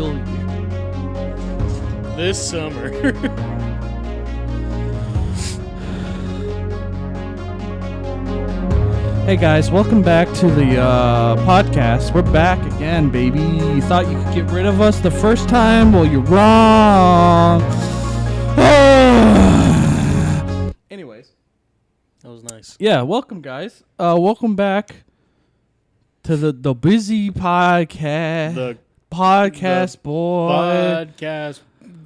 kill you. This summer. Hey guys, welcome back to the podcast. We're back again, baby. You thought you could get rid of us the first time? Well, you're wrong. Anyways. That was nice. Yeah, welcome guys. Welcome back to the busy podcast. The boy. podcast.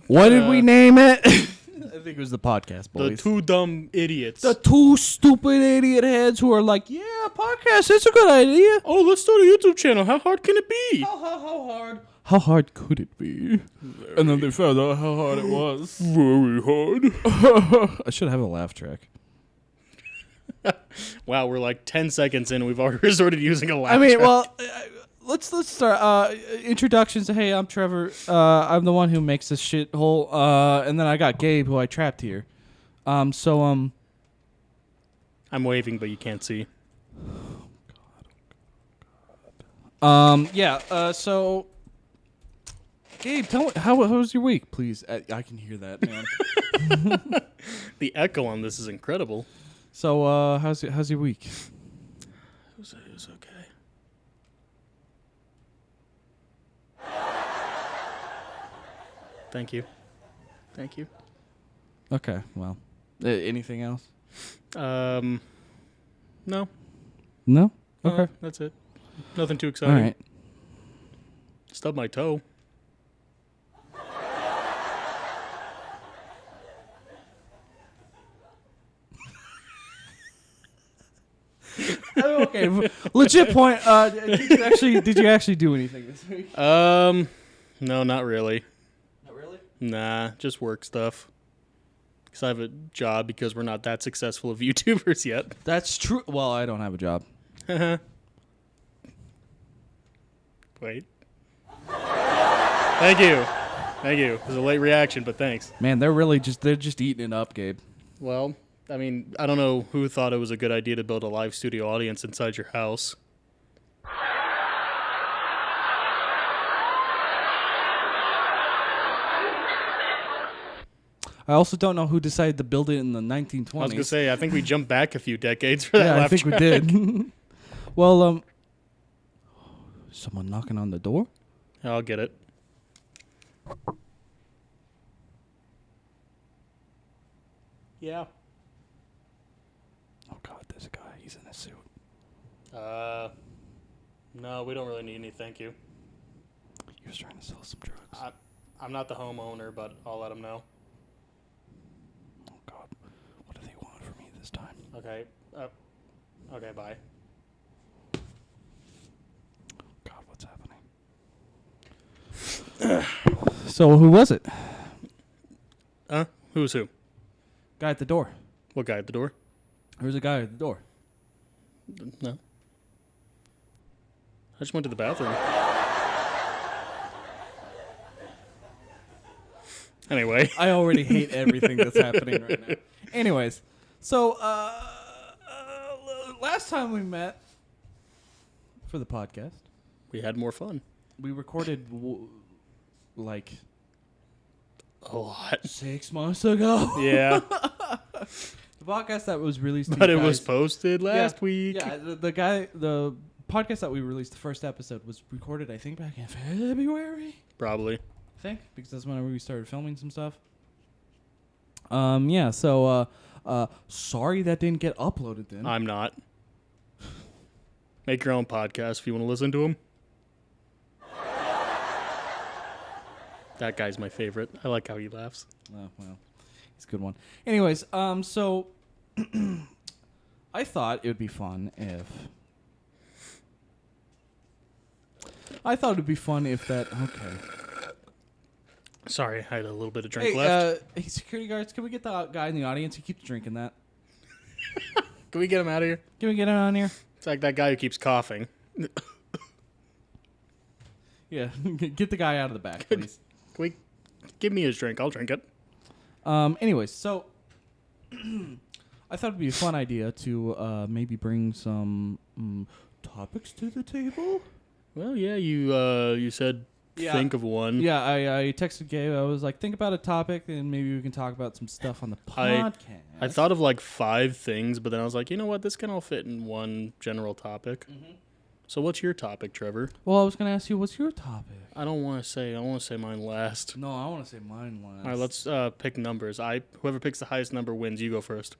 What did we name it? I think it was the podcast boys. The two dumb idiots. The two stupid idiot heads who are like, yeah, podcast, it's a good idea. Oh, let's start a YouTube channel. How hard can it be? How hard? How hard could it be? And then they found out how hard it was. Very hard. I should have a laugh track. Wow, we're like 10 seconds in and we've already resorted to using a laugh track. I mean, well, let's start. Introductions. Hey, I'm Trevor. I'm the one who makes this shithole. And then I got Gabe, who I trapped here. I'm waving, but you can't see. Yeah. So, Gabe, tell me how was your week, please? I can hear that, man. The echo on this is incredible. So, how's your week? It was okay. Thank you. Okay. Well, anything else? No. No. Okay. That's it. Nothing too All exciting. right. Stubbed my toe. Okay. Legit point. Did you actually do anything this week? No, not really. Not really. Nah, just work stuff. Because I have a job because we're not that successful of YouTubers yet. That's true. Well, I don't have a job. Wait. Thank you. It was a late reaction, but thanks. Man, they're just eating it up, Gabe. Well, I mean, I don't know who thought it was a good idea to build a live studio audience inside your house. I also don't know who decided to build it in the 1920s. I was going to say, I think we jumped back a few decades for that yeah, I laugh think track. we did. Well, someone knocking on the door? I'll get it. Yeah. Oh God, there's a guy. He's in a suit. No, we don't really need any, thank you. He was trying to sell some drugs. I'm not the homeowner, but I'll let him know. Oh God, what do they want from me this time? Okay. Okay, bye. God, what's happening? So who was it? Who's who? Guy at the door. What guy at the door? There was a guy at the door. No. I just went to the bathroom. Anyway. I already hate everything that's happening right now. Anyways, so last time we met for the podcast, We had more fun. we recorded like A lot. 6 months ago. Yeah. The podcast that was released to But you it was guys- posted last week. Yeah, the podcast that we released, the first episode, was recorded, I think, back in February. Probably. I think, because that's whenever we started filming some stuff. Yeah, so, sorry that didn't get uploaded then. I'm not. Make your own podcast if you want to listen to them. That guy's my favorite. I like how he laughs. Oh, well, he's a good one. Anyways, so I thought it would be fun if that. Okay. Sorry, I had a little bit of drink Hey, left. hey, security guards, can we get the guy in the audience? He keeps drinking that. Can we get him out of here? Can we get him on here? It's like that guy who keeps coughing. Yeah, get the guy out of the back, please. Can we give me his drink? I'll drink it. Anyways, so I thought it'd be a fun idea to maybe bring some topics to the table. Well, yeah, you said think of one. Yeah, I texted Gabe. I was like, think about a topic, and maybe we can talk about some stuff on the podcast. I thought of like 5 things, but then I was like, you know what? This can all fit in one general topic. Mm-hmm. So what's your topic, Trevor? Well, I was going to ask you, what's your topic? I want to say mine last. No, I want to say mine last. All right, let's pick numbers. Whoever picks the highest number wins. You go first.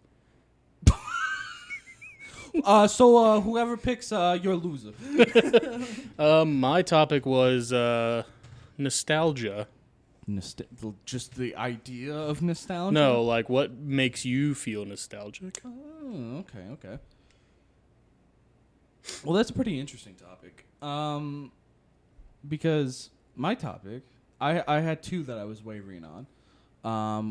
So whoever picks, you're a loser. My topic was nostalgia. Just the idea of nostalgia? No, like what makes you feel nostalgic? Oh, okay. Well, that's a pretty interesting topic. Because my topic, I had 2 that I was wavering on.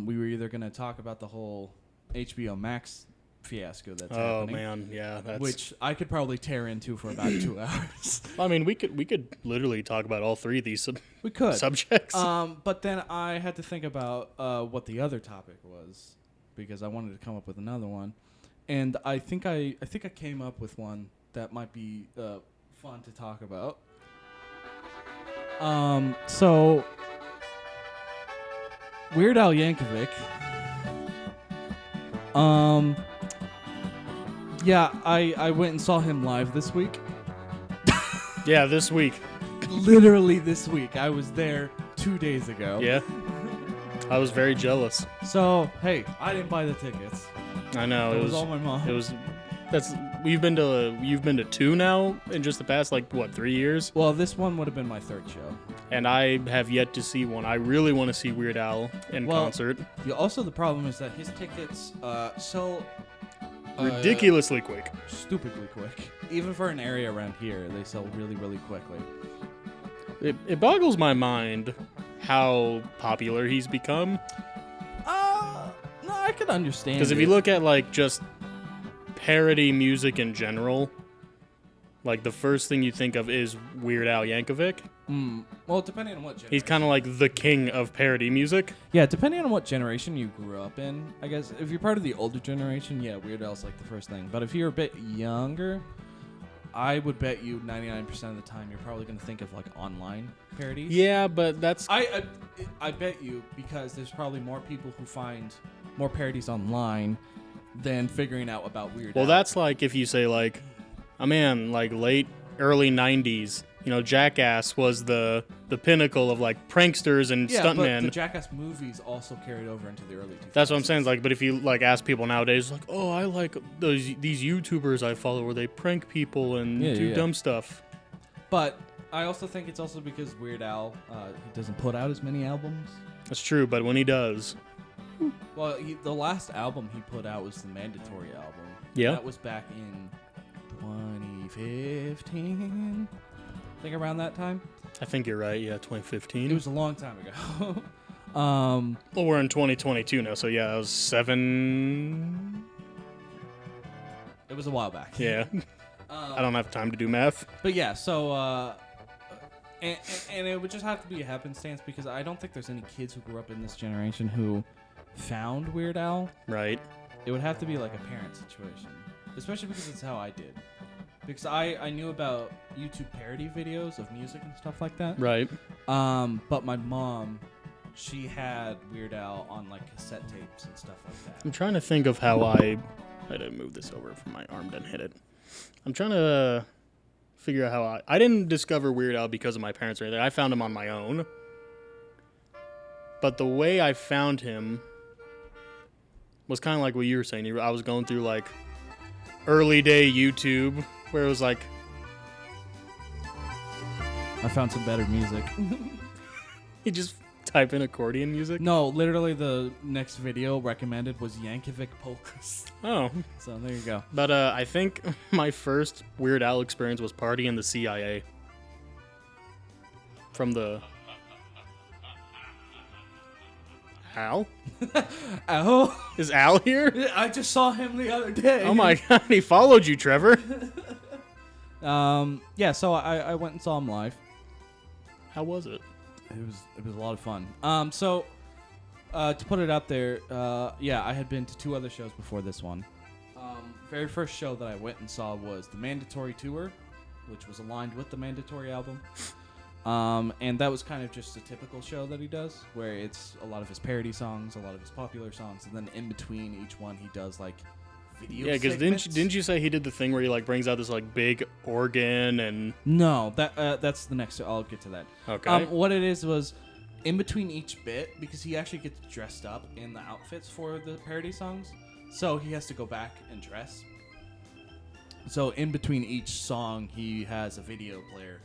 We were either going to talk about the whole HBO Max fiasco that's happening. Oh man, yeah, which I could probably tear into for about 2 hours. I mean, we could literally talk about all 3 of these subjects. But then I had to think about what the other topic was because I wanted to come up with another one, and I think I came up with one that might be fun to talk about. So Weird Al Yankovic. Yeah, I went and saw him live this week. Yeah, this week. Literally this week. I was there 2 days ago. Yeah. I was very jealous. So, hey, I didn't buy the tickets. I know. It was all my mom. You've been to 2 now in just the past 3 years? Well, this one would have been my 3rd show. And I have yet to see one. I really want to see Weird Al in concert. Also, the problem is that his tickets sell ridiculously quick. Stupidly quick. Even for an area around here, they sell really, really quickly. It boggles my mind how popular he's become. No, I could understand. Because if you look at just parody music in general, the first thing you think of is Weird Al Yankovic. Well, depending on what generation. He's kind of like the king of parody music. Yeah, depending on what generation you grew up in. I guess if you're part of the older generation, yeah, Weird Al's the first thing. But if you're a bit younger, I would bet you 99% of the time you're probably going to think of online parodies. Yeah, but that's... I bet you, because there's probably more people who find more parodies online than figuring out about Weird Al. Well, that's if you say late, early 90s, Jackass was the pinnacle of pinsters and stuntmen. But the Jackass movies also carried over into the early 2000s. That's what I'm saying. But if you ask people nowadays, oh, I like these YouTubers I follow where they prank people and do dumb stuff. But I also think it's also because Weird Al he doesn't put out as many albums. That's true, but when he does, well, the last album he put out was the Mandatory album. Yeah, that was back in 2015. I think around that time. I think you're right. Yeah, 2015. It was a long time ago. Well, we're in 2022 now, so yeah, it was 7. It was a while back. Yeah. I don't have time to do math. But yeah, so and it would just have to be a happenstance because I don't think there's any kids who grew up in this generation who found Weird Al. Right. It would have to be a parent situation, especially because it's how I did. Because I knew about YouTube parody videos of music and stuff like that. Right. But my mom, she had Weird Al on cassette tapes and stuff like that. I'm trying to think of how I had to move this over from my arm, didn't hit it. I'm trying to figure out how I didn't discover Weird Al because of my parents or anything. I found him on my own. But the way I found him was kind of like what you were saying. I was going through early day YouTube where it was I found some better music. You just type in accordion music? No, literally the next video recommended was Yankovic polkas. Oh. So there you go. But I think my first Weird Al experience was Party in the CIA. From the... Al? Al? Is Al here? I just saw him the other day. Oh my god, he followed you, Trevor. Yeah, so I went and saw him live. How was it? It was a lot of fun. So to put it out there, yeah, I had been to 2 other shows before this one. Very first show that I went and saw was the Mandatory Tour, which was aligned with the Mandatory album. And that was kind of just a typical show that he does, where it's a lot of his parody songs, a lot of his popular songs, and then in between each one he does like video. Yeah, because didn't you say he did the thing where he like brings out this like big organ and? No, that's the next. I'll get to that. Okay. What it is was in between each bit, because he actually gets dressed up in the outfits for the parody songs, so he has to go back and dress. So in between each song, he has a video player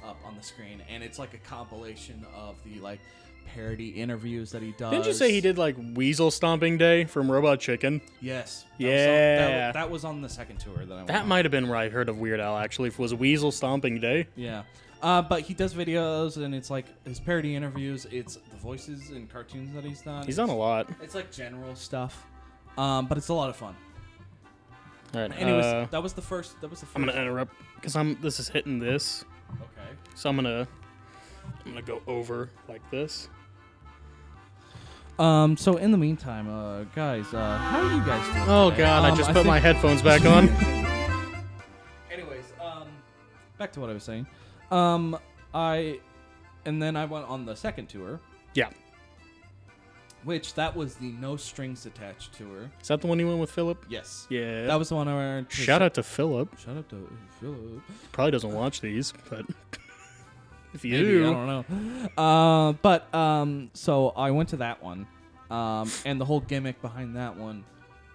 up on the screen, and it's like a compilation of the like parody interviews that he does. Didn't you say he did like Weasel Stomping Day from Robot Chicken? Yes. Yeah. That was on the second tour that I went That on. might have been where I heard of Weird Al, actually. If it was Weasel Stomping Day. Yeah. But he does videos, and it's like his parody interviews. It's the voices and cartoons that he's done. He's done a lot. It's like general stuff, but it's a lot of fun. All right. Anyways, that was the first. I'm gonna interrupt because this is hitting this. Okay. So I'm gonna go over like this. So in the meantime, guys, how are you guys doing? Oh today? God! I just put my headphones back on. Anyways, back to what I was saying. And then I went on the second tour. Yeah. Which that was the No Strings Attached tour. Is that the one you went with Philip? Yes. Yeah. That was the one where. Shout out to Philip. Shout out to Philip. Probably doesn't watch these, but if you Maybe, do, I don't know. So I went to that one, and the whole gimmick behind that one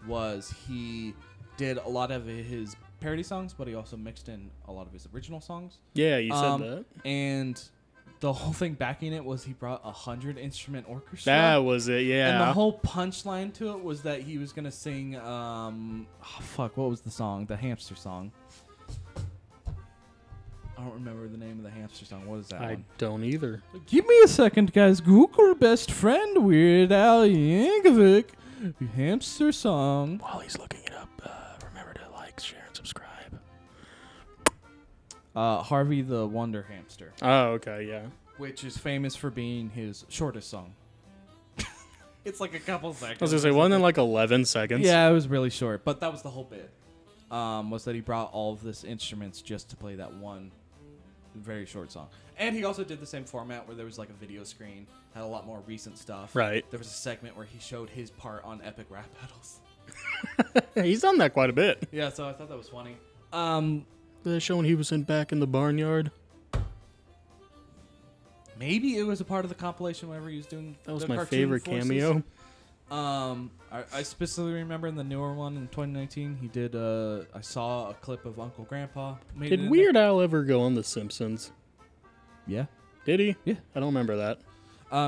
was he did a lot of his parody songs, but he also mixed in a lot of his original songs. Yeah, you said that. And the whole thing backing it was he brought 100 instrument orchestra. That was it, yeah. And the whole punchline to it was that he was gonna sing, what was the song? The hamster song. I don't remember the name of the hamster song. What is that I one? don't either. Give me a second, guys. Google best friend Weird Al Yankovic. Hamster song. While he's looking it up, remember to like, share, and subscribe. Harvey the Wonder Hamster, Oh, okay, yeah. which is famous for being his shortest song. It's like a couple seconds. I was gonna say, wasn't it like 11 seconds? Yeah, it was really short, but that was the whole bit. Was that he brought all of this instruments just to play that one very short song. And he also did the same format where there was like a video screen, had a lot more recent stuff. Right. There was a segment where he showed his part on Epic Rap Battles. He's done that quite a bit. Yeah, so I thought that was funny. They're showing he was back in the barnyard. Maybe it was a part of the compilation whenever he was doing That was the my cartoon favorite voices. cameo. I specifically remember in the newer one in 2019, he did. I saw a clip of Uncle Grandpa. Made it Did in Weird Al ever go on The Simpsons? there. Yeah. Did he? Yeah. I don't remember that.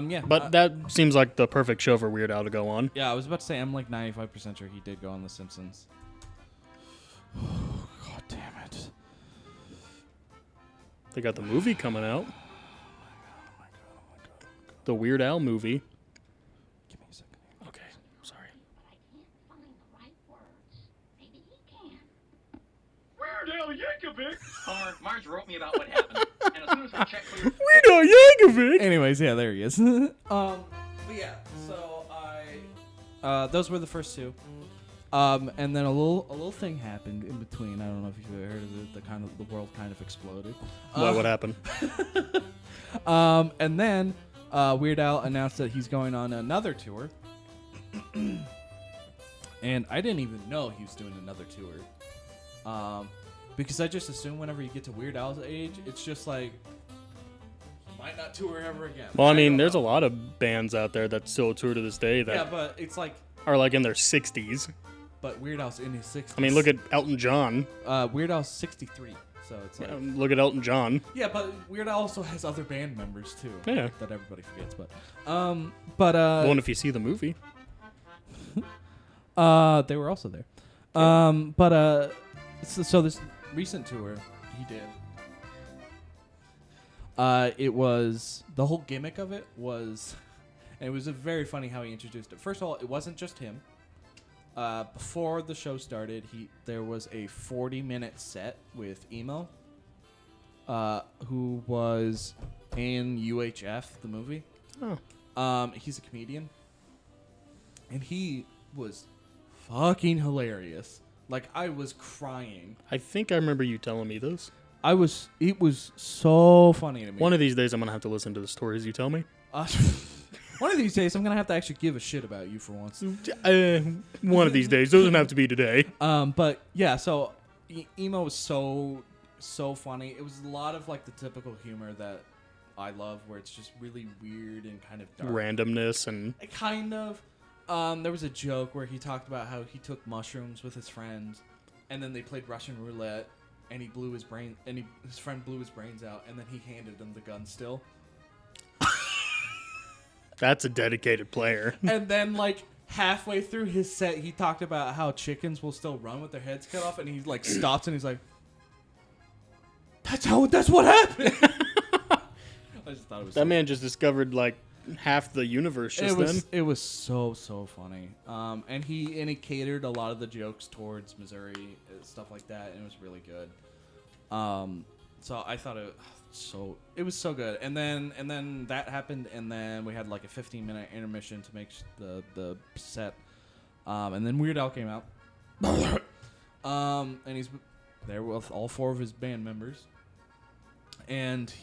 Yeah. But that seems like the perfect show for Weird Al to go on. Yeah, I was about to say I'm like 95% sure he did go on The Simpsons. God damn it. They got the movie coming out. Oh my god. The Weird Al movie. Give me a second. Okay, sorry. I can't find the right words. Maybe he can. Weird Al Yankovic! Homer, Marge wrote me about what happened, and as soon as we checked clear... Weird Al Yankovic! Anyways, yeah, there he is. But yeah, so those were the first two. And then a little thing happened in between. I don't know if you've ever heard of it. The world kind of exploded. What happened? And then Weird Al announced that he's going on another tour. And I didn't even know he was doing another tour. Because I just assume whenever you get to Weird Al's age, it's just like, he might not tour ever again. Well, I mean, there's a lot of bands out there that still tour to this day that Yeah, but it's like, are like in their 60s. but Weird Al's in his 60s. I mean, look at Elton John. Weird Al's 63. So it's like, Look at Elton John. yeah, but Weird Al also has other band members too. Yeah. That everybody forgets, but Well, and if you see the movie. they were also there. So this recent tour he did, it was, the whole gimmick of it was, and it was very funny how he introduced it. First of all, it wasn't just him. Before the show started, there was a 40-minute set with Emo, who was in UHF, the movie. Oh. He's a comedian, and he was fucking hilarious. Like, I was crying. I think I remember you telling me this. It was so funny to me. One of these days, I'm gonna have to listen to the stories you tell me. One of these days, I'm gonna have to actually give a shit about you for once. One of these days doesn't have to be today. But yeah, so emo was so funny. It was a lot of like the typical humor that I love, where it's just really weird and kind of dark. Randomness and Kind of. There was a joke where he talked about how he took mushrooms with his friends, and then they played Russian roulette, and he blew his brain, and his friend blew his brains out, and then he handed him the gun still. that's a dedicated player. And then like halfway through his set, he talked about how chickens will still run with their heads cut off, and he like stops and he's like, "That's what happened." I just thought it was That man just discovered like half the universe just then. It was so funny. And he catered a lot of the jokes towards Missouri, stuff like that, and it was really good. So I thought it was so good. And then that happened, and then we had like a 15-minute intermission to make the set. And then Weird Al came out. And he's there with all 4 of his band members. And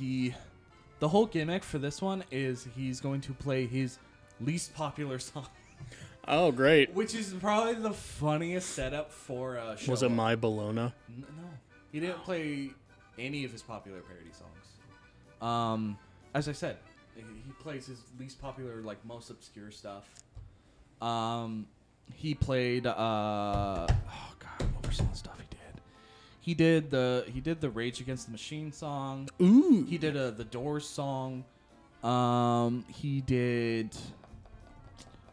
the whole gimmick for this one is he's going to play his least popular song. Oh, great. Which is probably the funniest setup for a show. Was it My Bologna? No. He didn't play any of his popular parody songs. As I said, he plays his least popular, like, most obscure stuff. He played, oh, God, what were some of the stuff he did? He did the Rage Against the Machine song. Ooh. He did the Doors song. He did.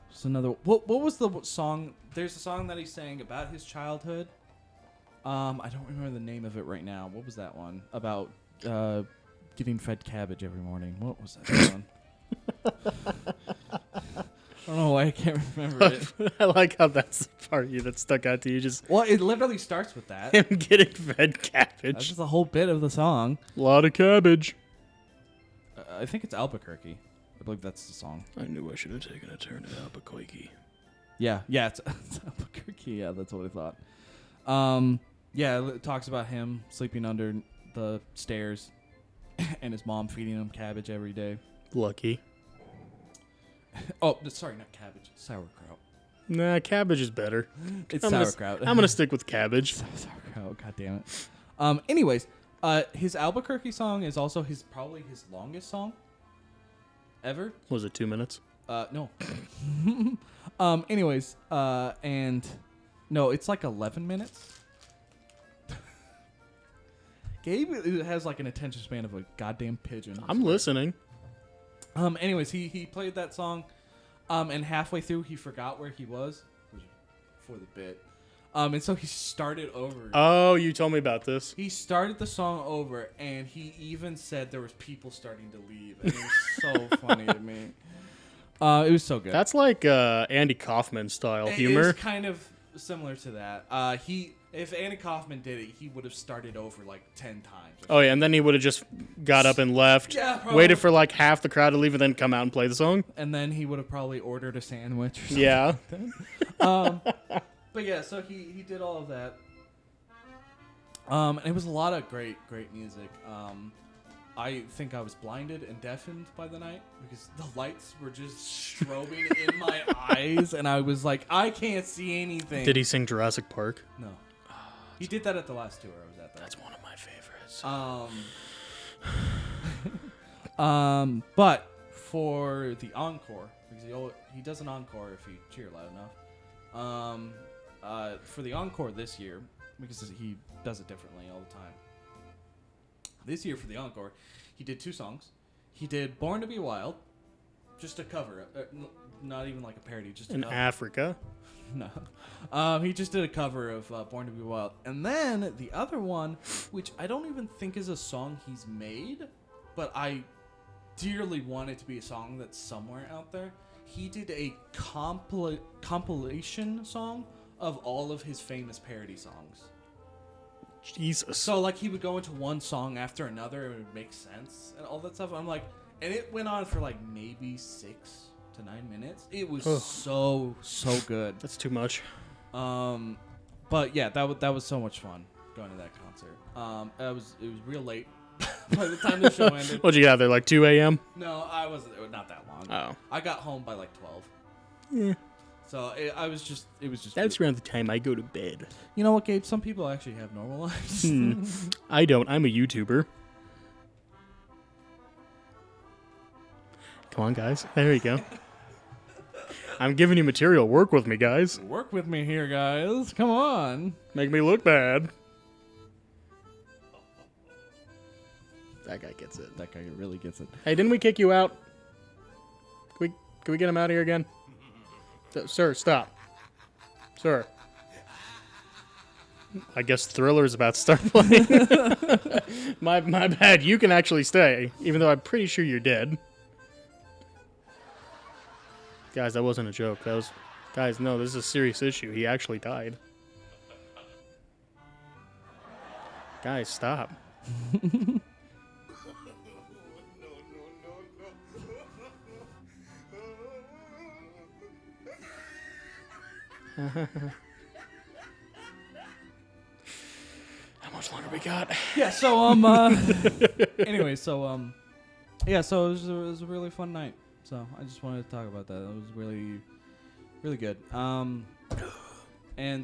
What's another? What was the song? There's a song that he sang about his childhood. I don't remember the name of it right now. What was that one about? Getting fed cabbage every morning. What was that one? I don't know why I can't remember it. I like how that's the part of you that stuck out to you. Just Well, it literally starts with that. him getting fed That's cabbage. just the whole bit of the song. A lot of cabbage. I think it's Albuquerque. I believe that's the song. I knew I should have taken a turn at Albuquerque. Yeah, it's Albuquerque. Yeah, that's what I thought. Yeah, it talks about him sleeping under the stairs and his mom feeding him cabbage every day. Lucky. Oh, sorry, not cabbage. Sauerkraut. Nah, cabbage is better. It's I'm gonna sauerkraut. I'm going to stick with cabbage. Sauerkraut. God damn it. Anyways, his Albuquerque song is also probably his longest song ever. Was it 2 minutes? No. Anyways, and no, it's like 11 minutes. Gabe has like an attention span of a goddamn pigeon. I'm listening. Anyways, he played that song, and halfway through he forgot where he was for the bit. And so he started over. Oh, you told me about this. He started the song over, and he even said there was people starting to leave. And it was so funny to me. It was so good. That's like Andy Kaufman style humor. It's kind of similar to that. If Andy Kaufman did it, he would have started over like 10 times. Oh, yeah, and then he would have just got up and left, Yeah, probably. waited for like half the crowd to leave, and then come out and play the song. And then he would have probably ordered a sandwich or something. Yeah. But yeah, so he did all of that. And it was a lot of great music. I think I was blinded and deafened by the night because the lights were just strobing in my eyes, and I was like, I can't see anything. Did he sing Jurassic Park? No. He did that at the last tour I was at. That's one of my favorites. But for the encore, because he does an encore if you cheer loud enough. For the encore this year, because he does it differently all the time. This year for the encore, he did 2 songs. He did "Born to Be Wild," just a cover, not even like a parody, just a In cover. Africa? No. He just did a cover of "Born to Be Wild," and then the other one, which I don't even think is a song he's made, but I dearly want it to be a song that's somewhere out there. He did a compilation song of all of his famous parody songs. Jesus. So, like, he would go into one song after another, and it would make sense, and all that stuff. I'm like, and it went on for, like, maybe 6 to 9 minutes. It was so good. That's too much. But, yeah, that was so much fun. going to that concert. It was real late by the time the show ended. What'd you get out there, like 2 a.m.? No, I wasn't. Not that long. Oh. I got home by like 12. Yeah. So it was just. That's around the time I go to bed. You know what, Gabe? Some people actually have normal lives. I don't. I'm a YouTuber. Come on, guys. There you go. I'm giving you material. Work with me, guys. Work with me here, guys. Come on. Make me look bad. That guy gets it. That guy really gets it. Hey, didn't we kick you out? Can we get him out of here again? Sir, stop. Sir. I guess Thriller's about to start playing. my bad. You can actually stay, even though I'm pretty sure you're dead. Guys, that wasn't a joke. Guys, no, this is a serious issue. He actually died. Guys, stop. How much longer we got? Yeah, so anyway, so yeah, so it was a really fun night. So I just wanted to talk about that. It was really, really good. And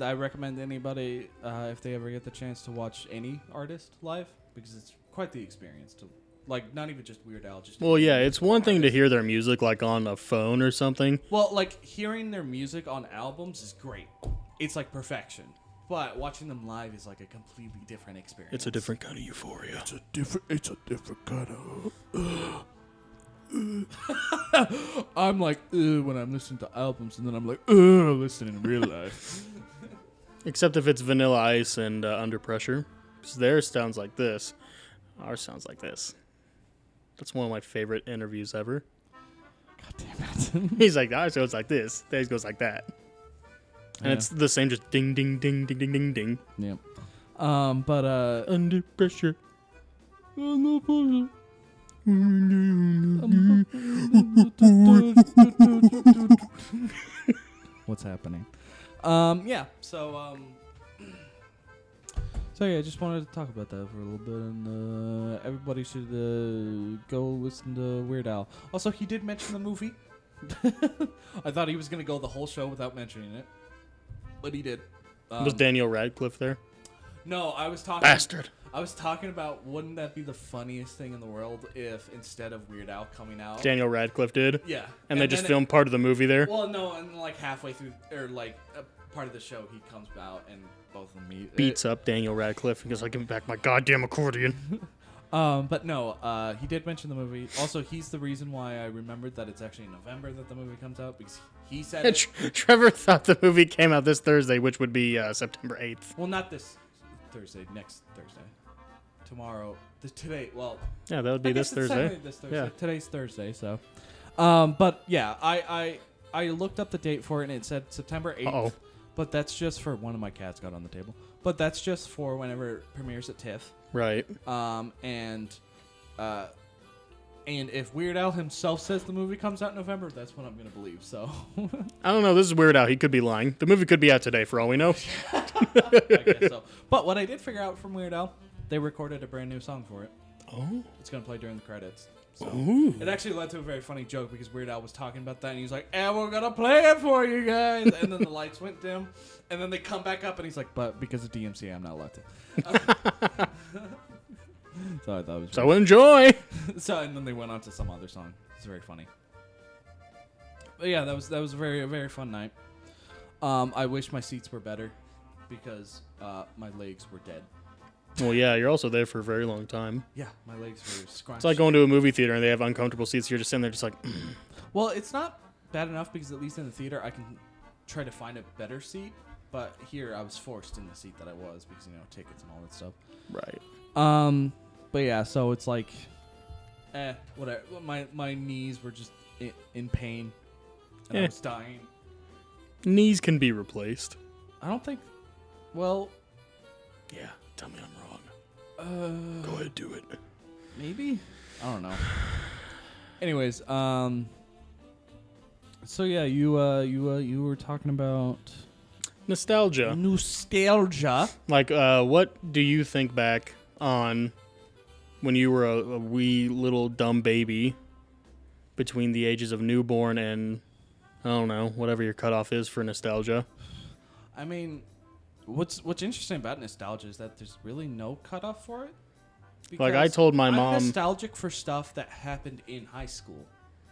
I recommend anybody if they ever get the chance to watch any artist live, because it's quite the experience to, like, not even just Weird Al, just. Well, yeah, it's one thing to hear their music like on a phone or something. Well, like hearing their music on albums is great. It's like perfection. But watching them live is like a completely different experience. It's a different kind of euphoria. It's a different kind of. I'm like, when I'm listening to albums, and then I'm like, listening in real life. Except if it's Vanilla Ice and Under Pressure. Because theirs sounds like this. Ours sounds like this. That's one of my favorite interviews ever. God damn it. He's like, ours goes like this. Theirs goes like that. And it's the same, just ding, ding, ding, ding, ding, ding, ding. Yeah. But Under pressure. What's happening? Yeah. So yeah, I just wanted to talk about that for a little bit, and everybody should go listen to Weird Al. Also, he did mention the movie. I thought he was gonna go the whole show without mentioning it, but he did. Was Daniel Radcliffe there? No, I was talking. Bastard. I was talking about, wouldn't that be the funniest thing in the world if instead of Weird Al coming out, Daniel Radcliffe did? yeah, And they just filmed part of the movie there? Well, no, and like halfway through, or like a part of the show, he comes out and both of them meet. Beats up Daniel Radcliffe and goes, like, give me back my goddamn accordion. But no, he did mention the movie. Also, he's the reason why I remembered that it's actually in November that the movie comes out, because he said it. Trevor thought the movie came out this Thursday, which would be September 8th. Well, not this Thursday, next Thursday. Tomorrow, today, well. Yeah, that would be this Thursday. This Thursday. Yeah. Today's Thursday, so. But yeah, I looked up the date for it, and it said September 8th. Uh-oh. But that's just for, one of my cats got on the table. But that's just for whenever it premieres at TIFF. Right. And if Weird Al himself says the movie comes out in November, that's what I'm going to believe, so. I don't know. This is Weird Al. He could be lying. The movie could be out today, for all we know. I guess so. But what I did figure out from Weird Al, they recorded a brand new song for it. Oh. It's going to play during the credits. So Ooh. it actually led to a very funny joke, because Weird Al was talking about that, and he's like, "And we're going to play it for you guys." And then the lights went dim, and then they come back up, and he's like, "But because of DMCA, I'm not allowed to." So I thought it was So enjoy. So, and then they went on to some other song. It's very funny. But yeah, that was a very fun night. I wish my seats were better, because my legs were dead. Well, yeah, you're also there for a very long time. Yeah, my legs were scrunched. It's like going to a movie theater and they have uncomfortable seats. You're just sitting there just like... Well, it's not bad enough, because at least in the theater I can try to find a better seat. But here I was forced in the seat that I was, because, tickets and all that stuff. Right. But yeah, so it's like, whatever. My knees were just in pain, and I was dying. Knees can be replaced. I don't think. Well. Yeah, tell me I'm wrong. Go ahead, do it. Maybe. I don't know. Anyways, so yeah, you were talking about. Nostalgia. Nostalgia. Like, what do you think back on when you were a wee little dumb baby between the ages of newborn and, I don't know, whatever your cutoff is for nostalgia? I mean, what's interesting about nostalgia is that there's really no cutoff for it. Like, I Because told my I'm mom... nostalgic for stuff that happened in high school,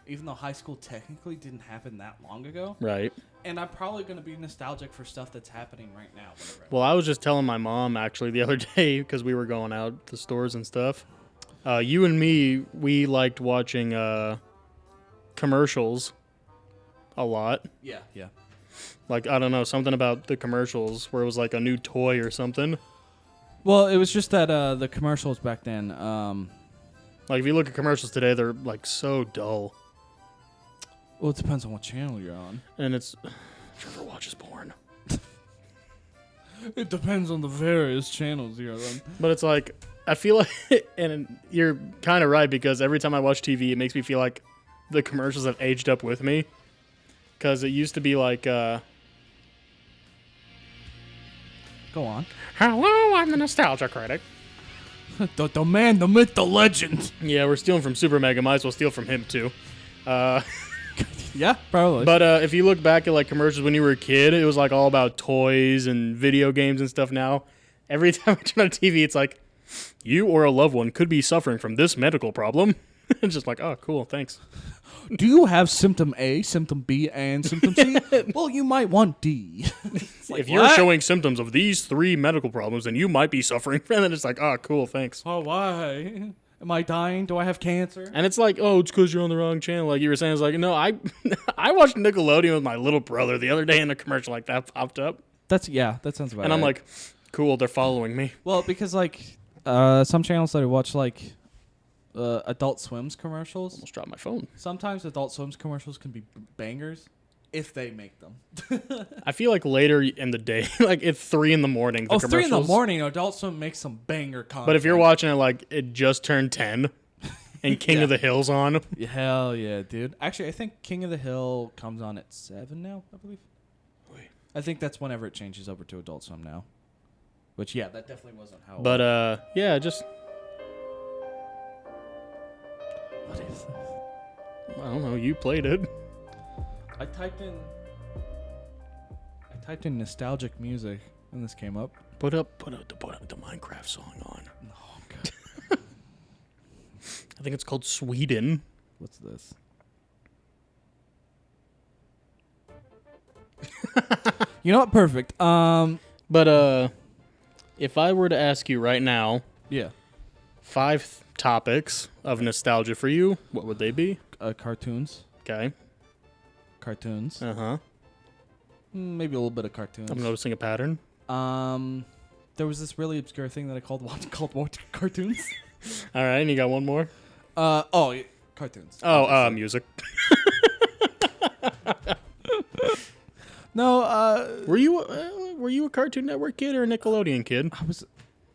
even though high school technically didn't happen that long ago. Right. And I'm probably going to be nostalgic for stuff that's happening right now. Well, I was just telling my mom, actually, the other day, because we were going out to stores and stuff. You and me, we liked watching commercials a lot. Yeah. Like, I don't know, something about the commercials where it was like a new toy or something. Well, it was just that the commercials back then. Like, if you look at commercials today, they're like so dull. Well, it depends on what channel you're on. And it's... Trevor watches porn. It depends on the various channels you're on. But it's like, I feel like, and you're kind of right, because every time I watch TV, it makes me feel like the commercials have aged up with me. Because it used to be like, Go on. hello, I'm the Nostalgia Critic. the man, the myth, the legend. Yeah, we're stealing from Super Mega. Might as well steal from him, too. Yeah, probably. But if you look back at like commercials when you were a kid, it was like all about toys and video games and stuff. Now, every time I turn on TV, it's like, you or a loved one could be suffering from this medical problem. It's just like, oh, cool, thanks. Do you have symptom A, symptom B, and symptom C? Well, you might want D. Like, if you're what? showing symptoms of these 3 medical problems, then you might be suffering. And then it's like, oh, cool, thanks. Oh, why? Am I dying? Do I have cancer? And it's like, oh, it's because you're on the wrong channel. Like you were saying, it's like, no, I watched Nickelodeon with my little brother the other day, and a commercial like that popped up. That sounds about right. And I'm like, cool, they're following me. Well, because like some channels that I watch like Adult Swim's commercials. Almost dropped my phone. Sometimes Adult Swim's commercials can be bangers if they make them. I feel like later in the day, like at 3 in the morning, the commercials. 3 in the morning, Adult Swim makes some banger content. But if you're watching it like it just turned 10 and King of the Hill's on. Hell yeah, dude. Actually, I think King of the Hill comes on at 7 now, I believe. Wait. I think that's whenever it changes over to Adult Swim now. Which, yeah, that definitely wasn't how. But, yeah, just... What is this? I don't know, you played it. I typed in nostalgic music, and this came up. Put up the Minecraft song on. Oh, God. I think it's called Sweden. What's this? You know what? Perfect. But, if I were to ask you right now, Yeah. 5 topics of nostalgia for you, what would they be? Cartoons. Okay. Cartoons. Uh-huh. Maybe a little bit of cartoons. I'm noticing a pattern. There was this really obscure thing that I called watching cartoons. All right, and you got one more? Cartoons. Music. No, Were you a Cartoon Network kid or a Nickelodeon kid? I was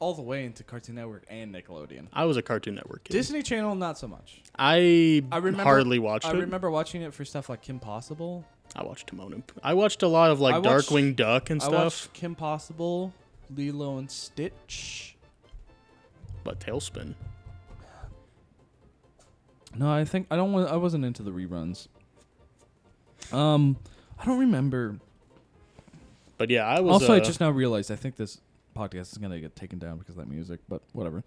all the way into Cartoon Network and Nickelodeon. I was a Cartoon Network kid. Disney Channel, not so much. I remember, hardly watched it. I remember watching it for stuff like Kim Possible. I watched Timon and I watched a lot of like Darkwing Duck and I stuff. watched Kim Possible, Lilo and Stitch. But Tailspin. No, I wasn't into the reruns. I don't remember. But yeah, I was. Also, I just now realized I think this podcast is gonna get taken down because of that music. But whatever.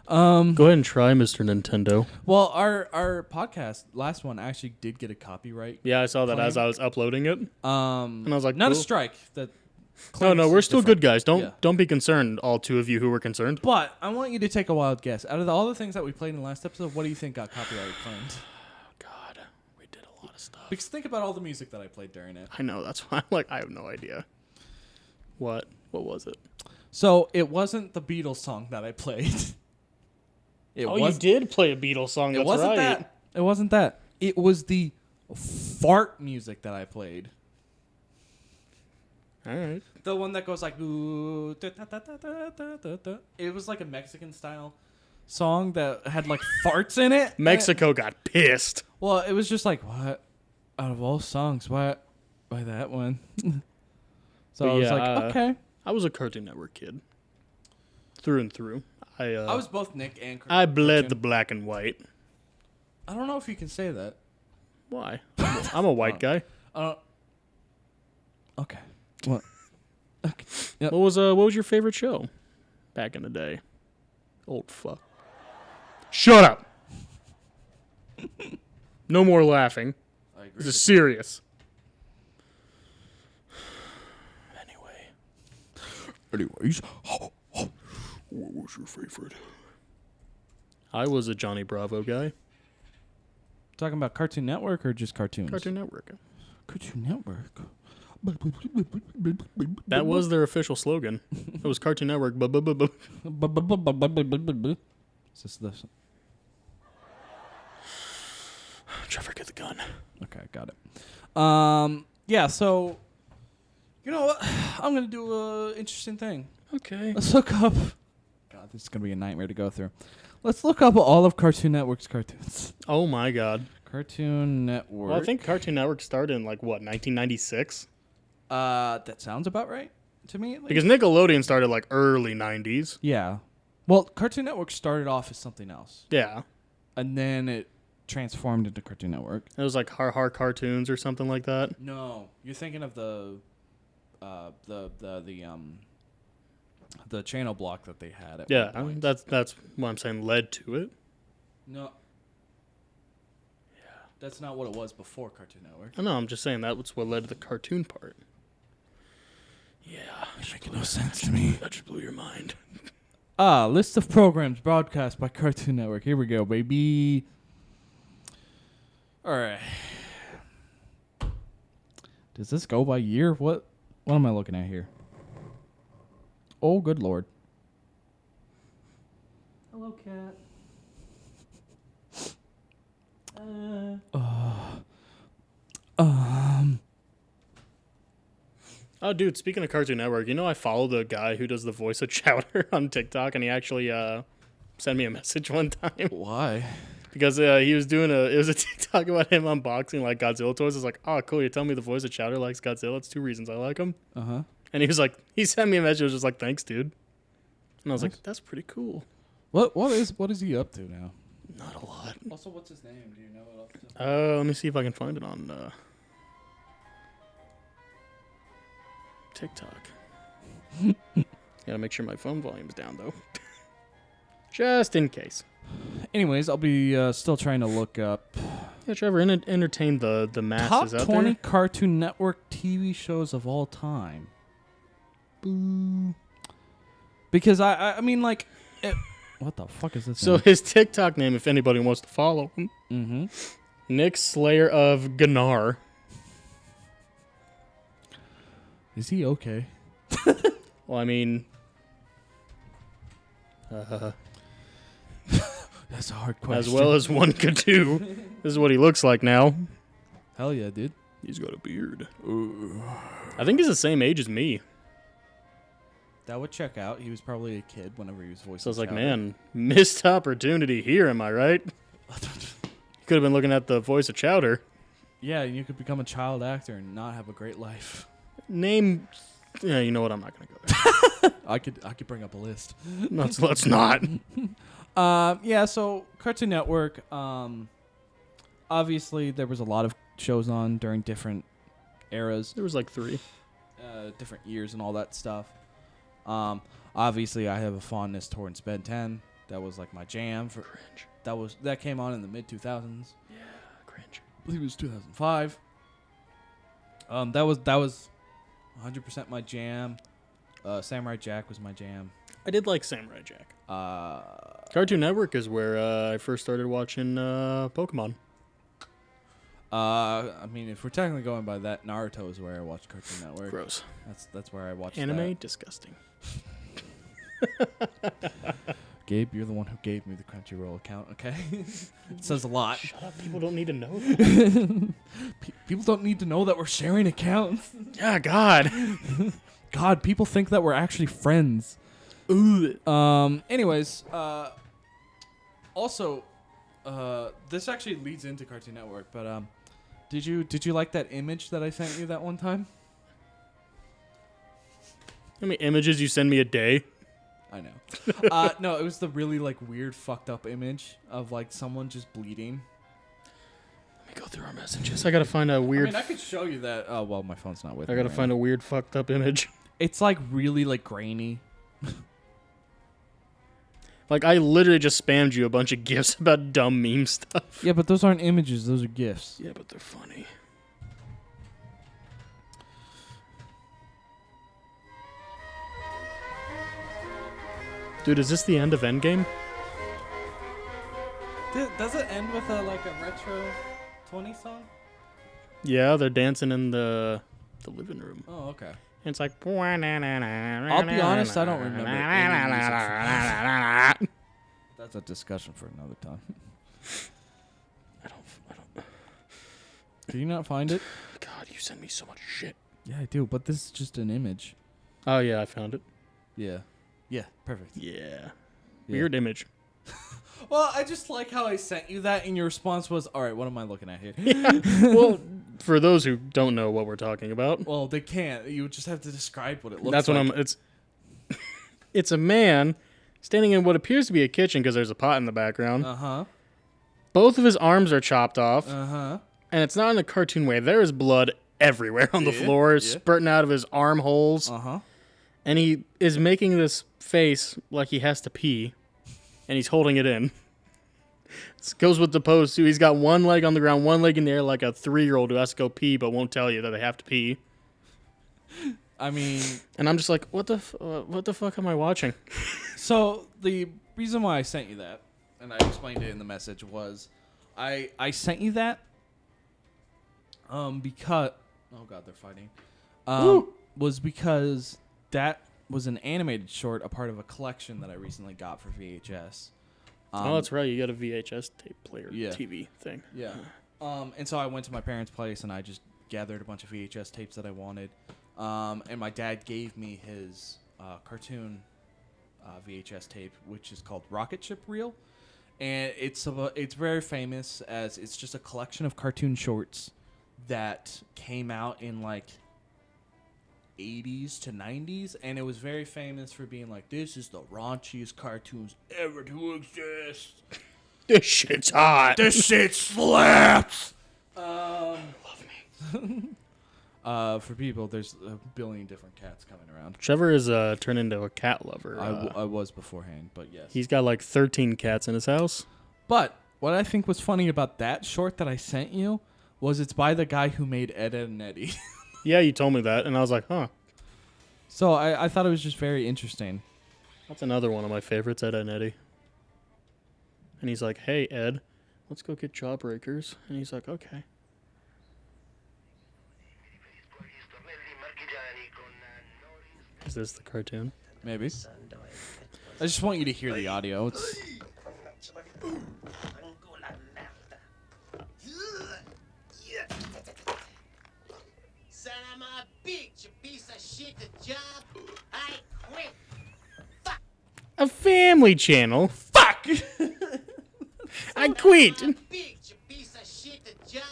Go ahead and try, Mr. Nintendo. Well, our podcast, last one, actually did get a copyright. Yeah, I saw that claim. as I was uploading it. And I was like, not cool. a strike. That No, we're still good guys. Yeah. Don't be concerned, all 2 of you who were concerned. But I want you to take a wild guess. Out of all the things that we played in the last episode, what do you think got copyright claimed? God, we did a lot of stuff. Because think about all the music that I played during it. I know, that's why I'm like, I have no idea. What was it? So it wasn't the Beatles song that I played. You did play a Beatles song. That's it wasn't right. that. It wasn't that. It was the fart music that I played. All right. The one that goes like, ooh, da, da, da, da, da, da, da. It was like a Mexican style song that had like farts in it. Mexico got pissed. Well, it was just like, what? Out of all songs, why that one? So But I was yeah, like, okay. I was a Cartoon Network kid, through and through. I was both Nick and I bled the Cartoon. black and white. I don't know if you can say that. Why? I'm a white guy. Okay. What? Okay. Yep. What was your favorite show back in the day? Old fuck. Shut up. No more laughing. I agree. This is serious. Anyways, What was your favorite? I was a Johnny Bravo guy. talking about Cartoon Network or just cartoons? Cartoon Network. Cartoon Network. That was their official slogan. It was Cartoon Network. Is this? Trevor, get the gun. Okay, got it. Yeah. So, you know what? I'm gonna do a interesting thing. Okay. Let's look up. God, this is gonna be a nightmare to go through. Let's look up all of Cartoon Network's cartoons. Oh my God. Cartoon Network. Well, I think Cartoon Network started in 1996? that sounds about right to me. At least. Because Nickelodeon started early 90s. Yeah. Well, Cartoon Network started off as something else, Yeah. and then it transformed into Cartoon Network. It was Har Cartoons or something like that. No, you're thinking of the channel block that they had. At Yeah, one point. that's what I'm saying led to it. No. Yeah. That's not what it was before Cartoon Network. I know, I'm just saying that's what led to the cartoon part. Yeah. It's making no sense to me. That just blew your mind. List of programs broadcast by Cartoon Network. Here we go, baby. All right. Does this go by year? What am I looking at here? Oh, good Lord. Hello, cat. Oh, dude, speaking of Cartoon Network, I follow the guy who does the voice of Chowder on TikTok, and he actually sent me a message one time. Why? Because he was doing it was a TikTok about him unboxing Godzilla toys. It's like, oh, cool, you're telling me the voice of Chowder likes Godzilla. It's 2 reasons I like him. Uh-huh. And he was like, he sent me a message, was just like, thanks, dude. And I was like, that's pretty cool. What is he up to now? Not a lot. Also, what's his name? Do you know it off the top? Let me see if I can find it on TikTok. Gotta make sure my phone volume's down, though. Just in case. Anyways, I'll be still trying to look up Yeah, Trevor, entertain the masses top out 20 there. Cartoon Network TV shows of all time. Boo. Because I mean what the fuck is this? So his TikTok name, if anybody wants to follow him, Mm-hmm. Nick Slayer of Gnar. Is he okay? Well, I mean, That's a hard question. as well as one could do. This is what he looks like now. Hell yeah, dude. He's got a beard. I think he's the same age as me. That would check out. He was probably a kid whenever he was voicing. So I was like, Chowder. man, missed opportunity here, am I right? Could have been looking at the voice of Chowder. Yeah, you could become a child actor and not have a great life. Name. Yeah, you know what? I'm not going to go there. I could bring up a list. Let's not. Yeah, so Cartoon Network, obviously there was a lot of shows on during different eras, There was 3. different years and all that stuff. Obviously I have a fondness towards Ben 10. That was my jam for Cringe. that came on in the mid 2000s. Yeah, cringe. I believe it was 2005. That was 100% my jam. Samurai Jack was my jam. I did like Samurai Jack. Cartoon Network is where I first started watching Pokemon. I mean, if we're technically going by that, Naruto is where I watched Cartoon Network. Gross. That's where I watched Anime, that. disgusting. Gabe, you're the one who gave me the Crunchyroll account, okay? It says a lot. Shut up, people don't need to know that. People don't need to know that we're sharing accounts. Yeah, God. God, people think that we're actually friends. Anyways, also, this actually leads into Cartoon Network, but did you like that image that I sent you that one time? How many images you send me a day? I know. No, it was the really like weird, fucked up image of like someone just bleeding. Let me go through our messages. I gotta find a weird. I mean, I could show you that. Oh well, my phone's not with me. I gotta right find now. a weird, fucked up image. It's like really like grainy. Like I literally just spammed you a bunch of gifs about dumb meme stuff. Yeah, but those aren't images; those are GIFs. Yeah, but they're funny. Dude, is this the end of Endgame? Does it end with a retro 20 song? Yeah, they're dancing in the living room. Oh, okay. And it's like. I'll be honest, I don't remember any music from That's a discussion for another time. I don't. Can you not find it? God, you send me so much shit. Yeah, I do, but this is just an image. Oh yeah, I found it. Yeah. Yeah, perfect. Yeah. Yeah. Weird image. Well, I just like how I sent you that, and your response was, all right, what am I looking at here? Well, for those who don't know what we're talking about, Well, they can't. You just have to describe what it looks that's like. what I'm. It's a man standing in what appears to be a kitchen because there's a pot in the background. Uh-huh. Both of his arms are chopped off, Uh-huh. and it's not in a cartoon way. There is blood everywhere on the Yeah, floor, yeah. spurting out of his armholes, Uh-huh. and he is making this face like he has to pee, and he's holding it in. This goes with the pose too. He's got one leg on the ground, one leg in the air, like a 3-year-old who has to go pee but won't tell you that they have to pee. I mean, And I'm just like, what the fuck am I watching? so the reason why I sent you that, and I explained it in the message, was I sent you that because oh god, they're fighting. Was because that was an animated short, a part of a collection that I recently got for VHS. Oh, that's right. You got a VHS tape player Yeah. TV thing. Yeah. And so I went to my parents' place and I just gathered a bunch of VHS tapes that I wanted. And my dad gave me his cartoon VHS tape, which is called Rocket Ship Reel. And it's very famous as it's just a collection of cartoon shorts that came out in like 80s to 90s, and it was very famous for being like, this is the raunchiest cartoons ever to exist. This shit's hot. This shit slaps. Love me. For people, there's a billion different cats coming around. Trevor is turned into a cat lover. I was beforehand, but yes. He's got like 13 cats in his house. But what I think was funny about that short that I sent you was it's by the guy who made Ed, Edd and Eddie. Yeah, you told me that, and I was like, huh. So I thought it was just very interesting. That's another one of my favorites, Ed, and Eddie. And he's like, hey, Ed, let's go get Jawbreakers. And he's like, okay. Is this the cartoon? Maybe. I just want you to hear the audio. It's Son of a bitch, you piece of shit, the job. I quit. A family channel. fuck. I quit. Son of a bitch, you piece of shit, the job.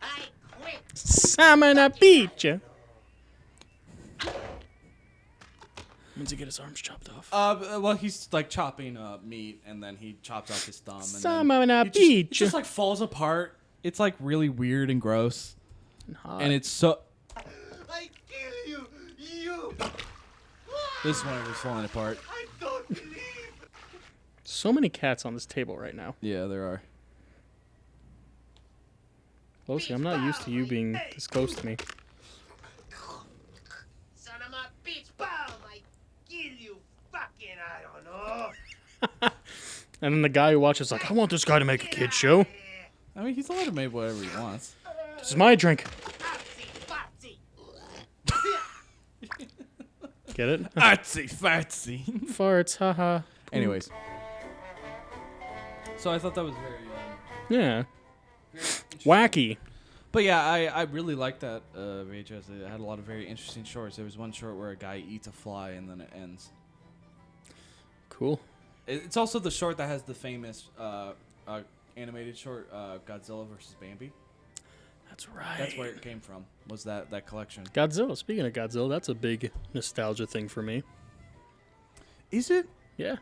I quit. Salmon a beach. When's he get his arms chopped off? Well, he's like chopping meat, and then he chops off his thumb, and Salmon then a it beach. just like falls apart. It's like really weird and gross, Hot. and it's so. I kill you. You. This one was falling apart. I don't believe. So many cats on this table right now. Yeah, there are. Lucy, I'm not used to you being this close to me. Son of a bitch, bomb. I kill you. Fucking, I don't know. And then the guy who watches like, I want this guy to make a kid show. I mean, he's allowed to make whatever he wants. This is my drink. Foxy, Get it? Artsy fartsy. Farts, haha. Anyways, so I thought that was very. Yeah. Wacky. But yeah, I really liked that VHS. It had a lot of very interesting shorts. There was one short where a guy eats a fly and then it ends. Cool. It's also the short that has the famous animated short Godzilla versus Bambi. That's right. That's where it came from. Was that collection? Godzilla. Speaking of Godzilla, that's a big nostalgia thing for me. Is it? Yeah.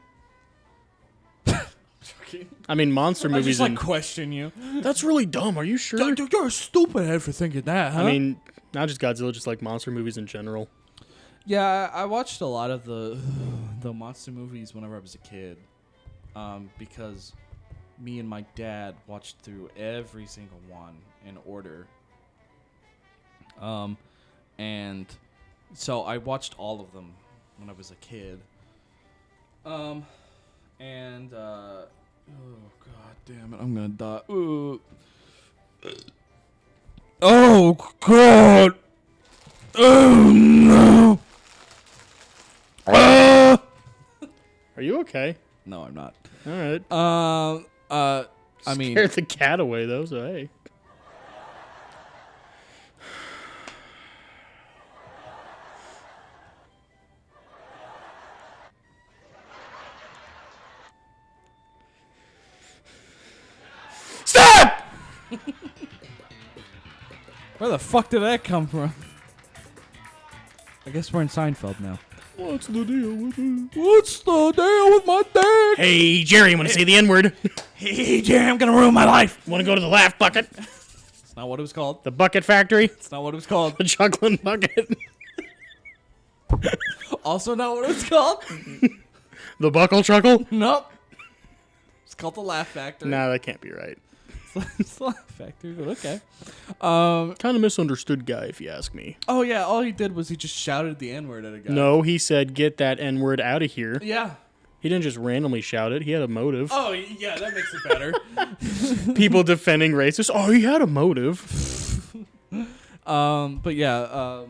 I mean, monster I movies. just like and question you. that's really dumb. Are you sure? You're a stupid head for thinking that, huh? I mean, not just Godzilla, just like monster movies in general. yeah, I watched a lot of the monster movies whenever I was a kid, because me and my dad watched through every single one in order. And so I watched all of them when I was a kid. Oh god damn it, I'm gonna die. Oh god. Oh no. Are you okay? No, I'm not. All right. I mean, Scared the cat away though, so hey. Stop! where the fuck did that come from? I guess we're in Seinfeld now. What's the deal with it? What's the deal with my dick? Hey, Jerry, want to say the N-word? Hey, Jerry, I'm gonna ruin my life. Want to go to the laugh bucket? It's not what it was called. The bucket factory? It's not what it was called. The chuckling bucket? Also not what it was called. The buckle chuckle? Nope. It's called the Laugh Factory. Nah, that can't be right. It's the Laugh Factory, but okay. Kind of misunderstood guy, if you ask me. Oh yeah, all he did was he just shouted the N-word at a guy. No, he said, get that N-word out of here. Yeah. He didn't just randomly shout it. He had a motive. Oh yeah, that makes it better. People defending racists. Oh, he had a motive. But yeah,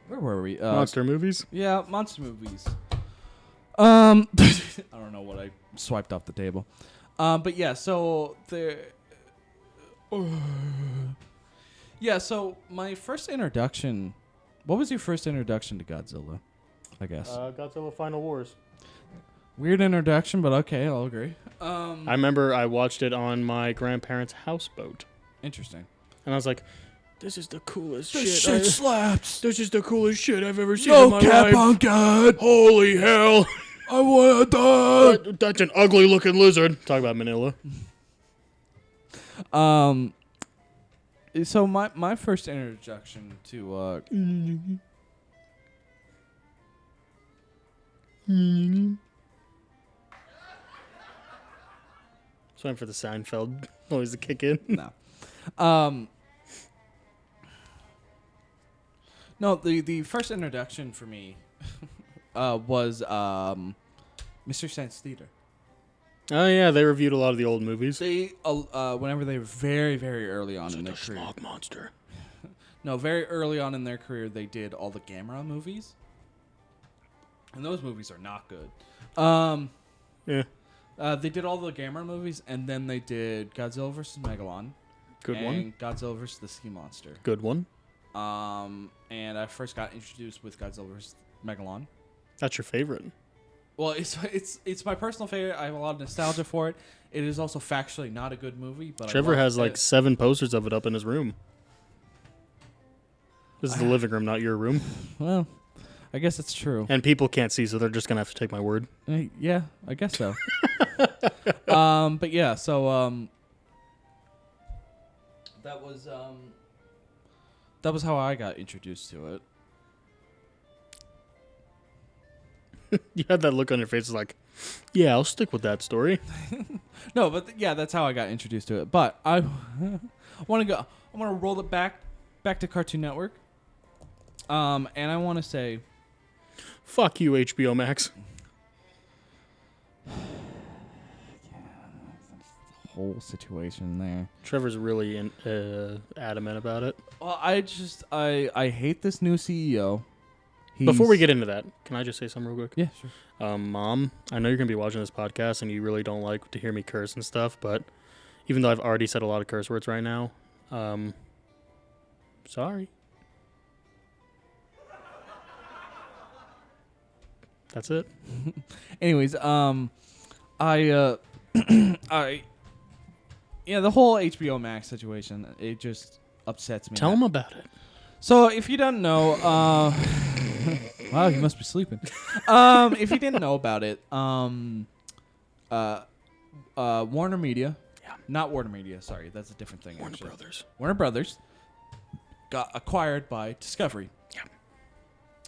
where were we? Monster movies? Yeah, monster movies. I don't know what I swiped off the table. But yeah, so there. Yeah, so my first introduction. What was your first introduction to Godzilla? I guess. Godzilla Final Wars. Weird introduction, but okay, I'll agree. I remember I watched it on my grandparents' houseboat. Interesting. And I was like, this is the coolest This shit. shit slaps. This is the coolest shit I've ever seen in No my cap life. on God. Holy hell. I wanna die. That's an ugly looking lizard. Talk about Manila. So my first introduction to Just waiting for the Seinfeld noise to kick in. no. No, the first introduction for me was Mr. Science Theater. Oh yeah, they reviewed a lot of the old movies. They whenever they were very, very early on in their career. Smog monster. No, very early on in their career, they did all the Gamera movies, and those movies are not good. Yeah. They did all the Gamera movies, and then they did Godzilla vs. Megalon. Good and one. Godzilla vs. the Sea Monster. Good one. And I first got introduced with Godzilla vs. Megalon. That's your favorite. Well, it's my personal favorite. I have a lot of nostalgia for it. It is also factually not a good movie, but Trevor I has love like it. 7 posters of it up in his room. This is the living room, not your room. Well, I guess it's true. And people can't see, so they're just gonna have to take my word. Yeah, I guess so. But yeah, so that was how I got introduced to it. You had that look on your face, like, yeah, I'll stick with that story. No, but yeah, that's how I got introduced to it. But I want to roll it back to Cartoon Network. And I want to say, Fuck you, HBO Max. whole situation there. Trevor's really adamant about it. Well, I hate this new CEO. Before we get into that, can I just say something real quick? Yeah, sure. Mom, I know you're going to be watching this podcast and you really don't like to hear me curse and stuff, but even though I've already said a lot of curse words right now, sorry. That's it. Anyways, the whole HBO Max situation, it just, upsets me. Tell him about it. So if you don't know, wow, you must be sleeping. If you didn't know about it, Warner Media, not Warner Media, sorry, that's a different thing. Warner Brothers got acquired by Discovery. Yeah.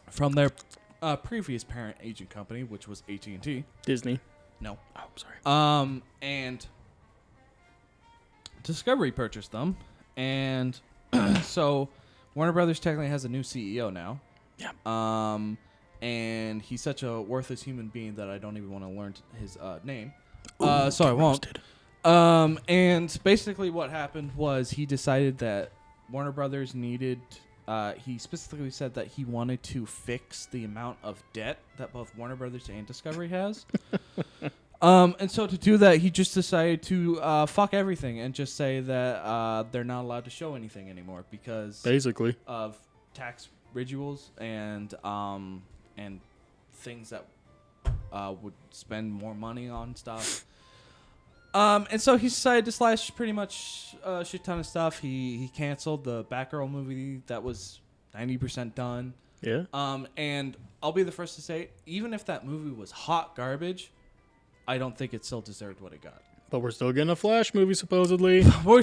From their previous parent agent company, which was AT&T. Disney. No. Oh, sorry. And Discovery purchased them, and so Warner Brothers technically has a new CEO now. Yeah. And he's such a worthless human being that I don't even want to learn his name. So I won't. And basically what happened was he decided that Warner Brothers needed... he specifically said that he wanted to fix the amount of debt that both Warner Brothers and Discovery has. And so to do that, he just decided to fuck everything and just say that they're not allowed to show anything anymore because basically of tax rituals and things that would spend more money on stuff. And so he decided to slash pretty much a shit ton of stuff. He canceled the Batgirl movie that was 90% done. Yeah. And I'll be the first to say, even if that movie was hot garbage, I don't think it still deserved what it got. But we're still getting a Flash movie, supposedly. We're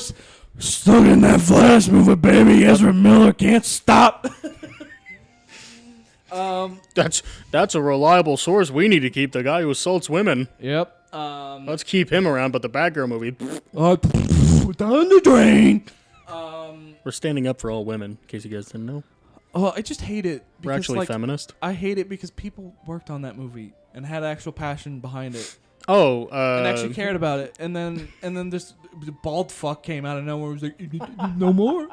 still in that Flash movie, baby. Ezra Miller can't stop. That's a reliable source. We need to keep the guy who assaults women. Yep. Let's keep him around. But the Batgirl movie, down the drain. we're standing up for all women. In case you guys didn't know, Oh, I just hate it. we're Because, actually feminist. I hate it because people worked on that movie and had actual passion behind it Oh, and actually cared about it. And then this bald fuck came out of nowhere and was like, no more.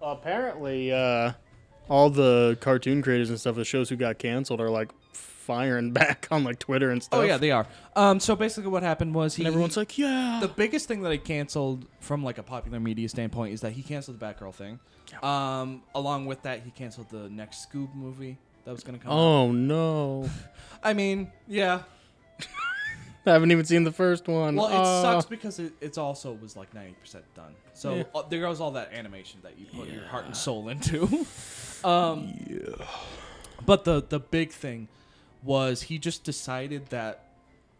apparently, all the cartoon creators and stuff, the shows who got canceled, are like firing back on like Twitter and stuff. Oh yeah, they are. So basically, what happened was and everyone's like, yeah. the biggest thing that he canceled from like a popular media standpoint is that he canceled the Batgirl thing. Yeah. Along with that, he canceled the next Scoob movie that was going to come out. Oh no. I mean, yeah. I haven't even seen the first one. Well, it sucks because it's also was like 90% done. So Yeah. There goes all that animation that you put your heart and soul into. But the big thing was he just decided that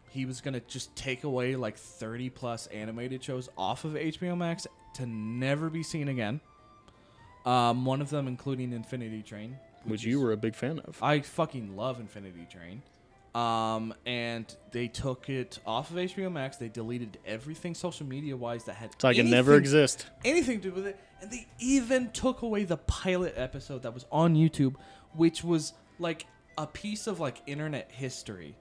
he was going to just take away like 30 plus animated shows off of HBO Max to never be seen again. One of them including Infinity Train. which you were a big fan of. I fucking love Infinity Train. And they took it off of HBO Max. They deleted everything social media wise that had It's like it never exist. anything to do with it. And they even took away the pilot episode that was on YouTube, which was like a piece of like internet history,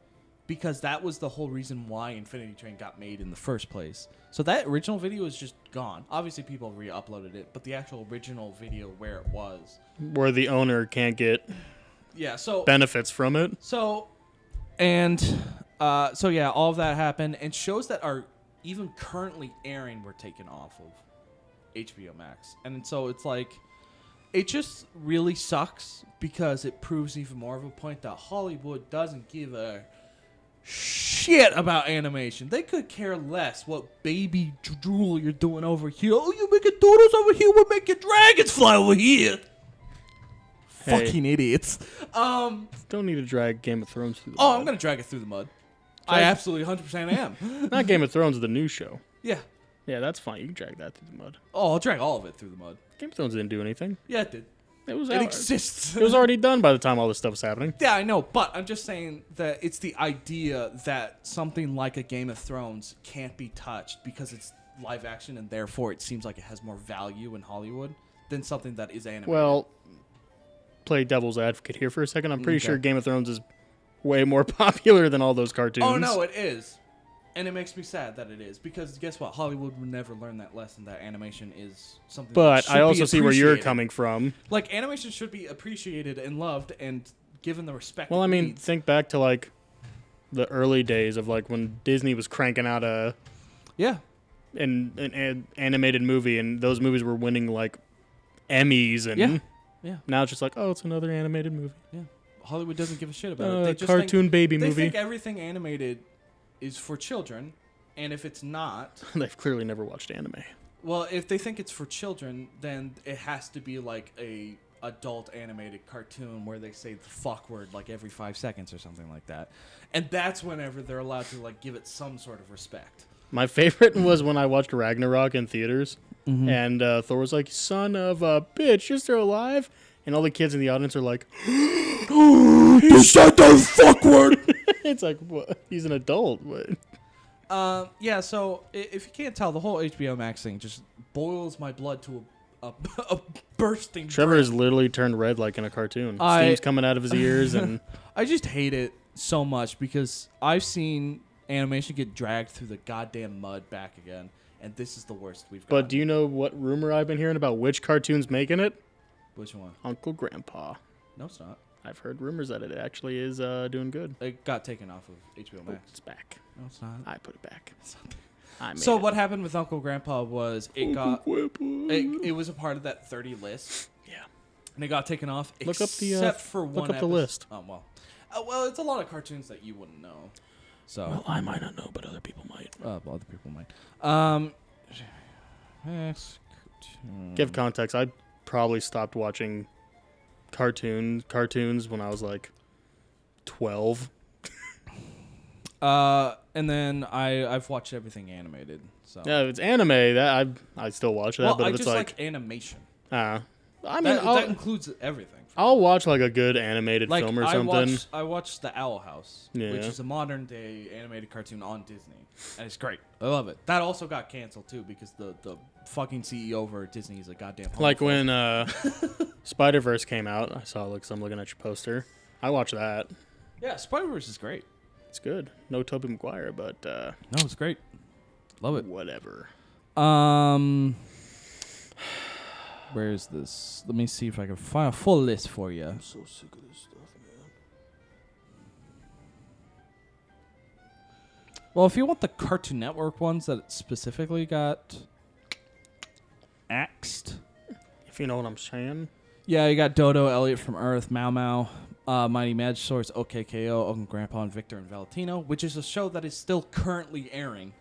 because that was the whole reason why Infinity Train got made in the first place. So that original video is just gone. Obviously people re-uploaded it, but the actual original video where it was, Where the owner can't get benefits from it. So yeah, all of that happened, and shows that are even currently airing were taken off of HBO Max. And so it's like, it just really sucks because it proves even more of a point that Hollywood doesn't give a shit about animation. They could care less what baby drool you're doing over here. Oh, you making doodles over here, we're making dragons fly over here. Hey. Fucking idiots. Don't need to drag Game of Thrones through the Oh, mud. I'm going to drag it through the mud. I absolutely 100% am. Not Game of Thrones, the new show. Yeah. Yeah, that's fine. You can drag that through the mud. Oh, I'll drag all of it through the mud. Game of Thrones didn't do anything. Yeah, it did. It was It exists. It was already done by the time all this stuff was happening. Yeah, I know, but I'm just saying that it's the idea that something like a Game of Thrones can't be touched because it's live action and therefore it seems like it has more value in Hollywood than something that is animated. Well, play devil's advocate here for a second. I'm pretty Okay. sure Game of Thrones is way more popular than all those cartoons. Oh, no, it is. And it makes me sad that it is, because guess what? Hollywood would never learn that lesson that animation is something that But should I also be see where you're appreciated. coming from. Like, animation should be appreciated and loved and given the respect Well, it I mean, needs. think back to like the early days of like when Disney was cranking out Yeah. an animated movie, and those movies were winning like Emmys, and Yeah. now it's just like, oh, it's another animated movie. Yeah. Hollywood doesn't give a shit about it. They just Cartoon think, baby they movie. think everything animated is for children, and if it's not, They've clearly never watched anime. Well, if they think it's for children, then it has to be like a adult animated cartoon where they say the fuck word like every 5 seconds or something like that. And that's whenever they're allowed to like give it some sort of respect. My favorite was when I watched Ragnarok in theaters, and Thor was like, "Son of a bitch, you're still alive," and all the kids in the audience are like, "He said the fuck word." It's like, what? He's an adult. What? Yeah, so if you can't tell, the whole HBO Max thing just boils my blood to a bursting. Trevor has literally turned red like in a cartoon. Steam's coming out of his ears, and I just hate it so much because I've seen animation get dragged through the goddamn mud back again, and this is the worst we've got. But do you know what rumor I've been hearing about which cartoon's making it? Which one? Uncle Grandpa. No, it's not. I've heard rumors that it actually is doing good. It got taken off of HBO Max. It's back. No, it's not. I put it back. I made So it. what happened with Uncle Grandpa was it got Grandpa. it was a part of that 30 list, Yeah. and it got taken off. Look up the, except for look one. up the episode. list. Oh well, it's a lot of cartoons that you wouldn't know. So Well, I might not know, but other people might. well, other people might. Give context. I probably stopped watching cartoons when I was like 12. And then I've watched everything animated. So Yeah, if it's anime, that I still watch that, well, but I if it's just like, animation. I mean, That I'll, includes everything. I'll watch like a good animated Like film or something. I watched The Owl House, Yeah. which is a modern day animated cartoon on Disney, and it's great. I love it. That also got canceled too because the fucking CEO over at Disney is a goddamn Like homophobe. when Spider-Verse came out, I saw like, 'cause I'm looking at your poster. I watched that. Yeah, Spider-Verse is great. It's good. No Tobey Maguire, but No, it's great. Love it. whatever. Where is this? Let me see if I can find a full list for you. I'm so sick of this stuff, man. Well, if you want the Cartoon Network ones that specifically got axed, If you know what I'm saying. yeah, you got Dodo, Elliot from Earth, Mau Mau, Mighty Magisaurus, OKKO, Uncle Grandpa, and Victor and Valentino, which is a show that is still currently airing.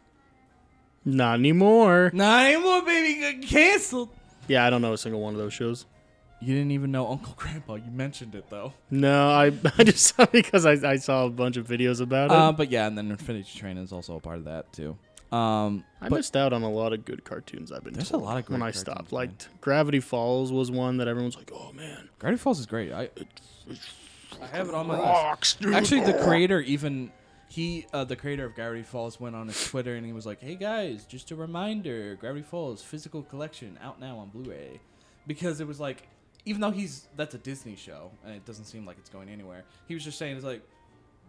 Not anymore. Not anymore, baby. Got canceled. Yeah, I don't know a single one of those shows. You didn't even know Uncle Grandpa. You mentioned it, though. No, I just saw it because I saw a bunch of videos about it. But yeah, and then Infinity Train is also a part of that, too. I but- missed out on a lot of good cartoons I've been There's told a lot of great when I cartoons, stopped. man. Like Gravity Falls was one that everyone's like, "Oh man, Gravity Falls is great. I have it on my list. rocks, dude." Actually, the creator the creator of Gravity Falls went on his Twitter and he was like, "Hey guys, just a reminder, Gravity Falls physical collection out now on Blu-ray," because it was like, even though that's a Disney show and it doesn't seem like it's going anywhere, he was just saying it's like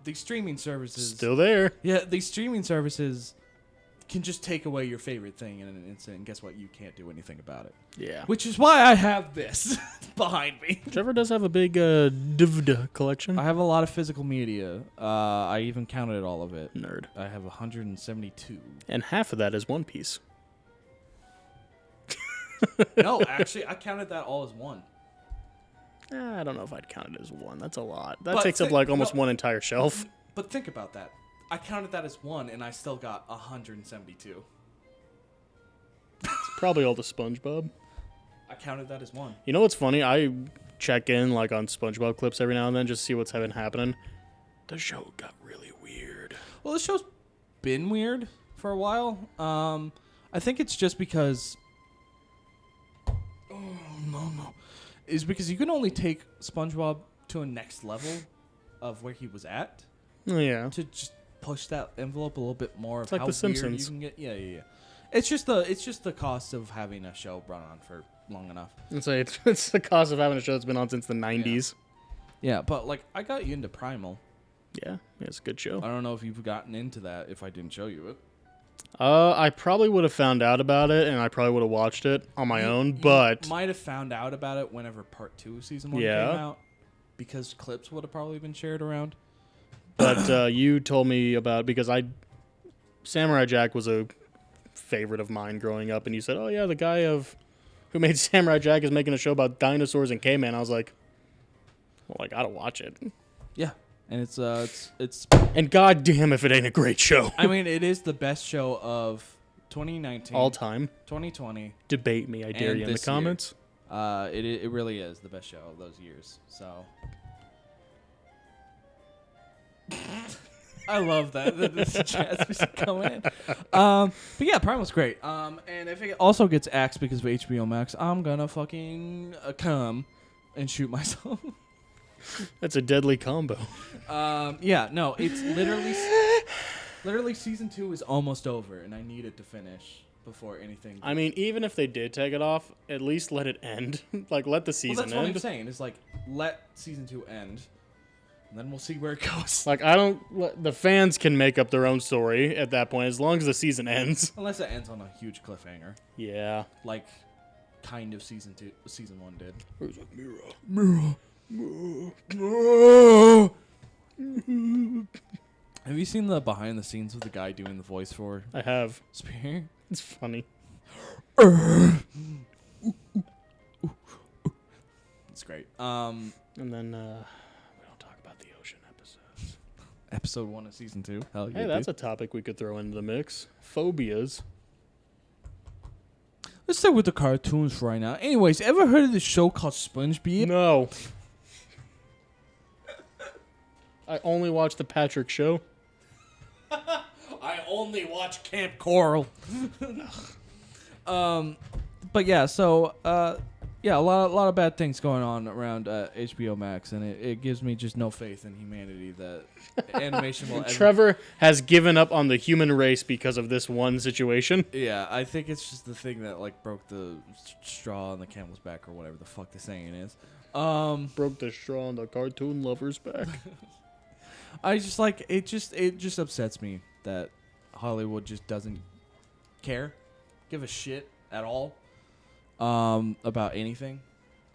these streaming services Still there. Yeah, these streaming services can just take away your favorite thing in an instant, and guess what? You can't do anything about it. Yeah. Which is why I have this behind me. Trevor does have a big DVD collection. I have a lot of physical media. I even counted all of it. Nerd. I have 172. And half of that is One Piece. No, actually, I counted that all as one. I don't know if I'd count it as one. That's a lot. That But takes up thi- like almost no. one entire shelf. But think about that. I counted that as one, and I still got 172. Probably all the SpongeBob. I counted that as one. You know what's funny? I check in like on SpongeBob clips every now and then just to see what's been happening. The show got really weird. Well, this show's been weird for a while. I think it's just because... Oh, no. Is because you can only take SpongeBob to a next level of where he was at Oh, yeah. to just push that envelope a little bit more. It's of like how The Simpsons. weird you can get. Yeah. It's just the cost of having a show run on for long enough. It's the cost of having a show that's been on since the 90s. Yeah, but like I got you into Primal. Yeah, it's a good show. I don't know if you've gotten into that if I didn't show you it. I probably would have found out about it, and I probably would have watched it on my own, but you might have found out about it whenever Part 2 Season 1 Yeah. came out, because clips would have probably been shared around. you told me about because Samurai Jack was a favorite of mine growing up, and you said, "Oh yeah, the guy who made Samurai Jack is making a show about dinosaurs and caveman." I was like, "Well, I gotta watch it." Yeah, and it's And goddamn if it ain't a great show. I mean, it is the best show of 2019, All time. 2020. Debate me, I dare And you in the this year. comments. It really is the best show of those years. So I love that this jazz music coming in. But yeah, Prime was great. And if it also gets axed because of HBO Max, I'm gonna fucking come and shoot myself. That's a deadly combo. Yeah, no, it's literally season 2 is almost over, and I need it to finish before anything. I mean, even if they did take it off, at least let it end. Like, let the season Well, that's what I'm end. saying. Is like let season 2 end, and then we'll see where it goes. Like, the fans can make up their own story at that point, as long as the season ends. Unless it ends on a huge cliffhanger, Yeah. like kind of season 1 did. Where's that mirror? Have you seen the behind the scenes of the guy doing the voice for I have. Spear? It's funny. It's great. And then, we don't talk about the ocean episodes. Episode 1 of season 2. Hell yeah. Hey, that's dude. a topic we could throw into the mix. Phobias. Let's start with the cartoons for right now. Anyways, ever heard of this show called SpongeBob? No. I only watch the Patrick Show. I only watch Camp Coral. But yeah, so yeah, a lot of bad things going on around HBO Max, and it gives me just no faith in humanity that animation will ever. Trevor has given up on the human race because of this one situation. Yeah, I think it's just the thing that like broke the straw on the camel's back, or whatever the fuck the saying is. Broke the straw on the cartoon lover's back. I just like it. Just upsets me that Hollywood just doesn't give a shit at all about anything.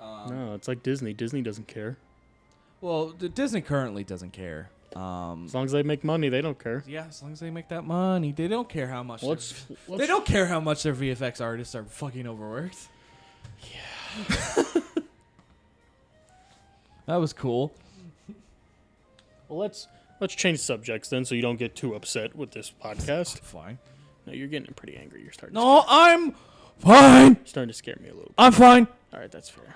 No, it's like Disney. Disney doesn't care. Well, Disney currently doesn't care. As long as they make money, they don't care. Yeah, as long as they make that money, they don't care how much. Let's They don't care how much their VFX artists are fucking overworked. Yeah. That was cool. Well, let's change subjects then, so you don't get too upset with this podcast. Fine. No, you're getting pretty angry. You're starting. No, I'm fine. You're starting to scare me a little. I'm fine. All right, that's fair.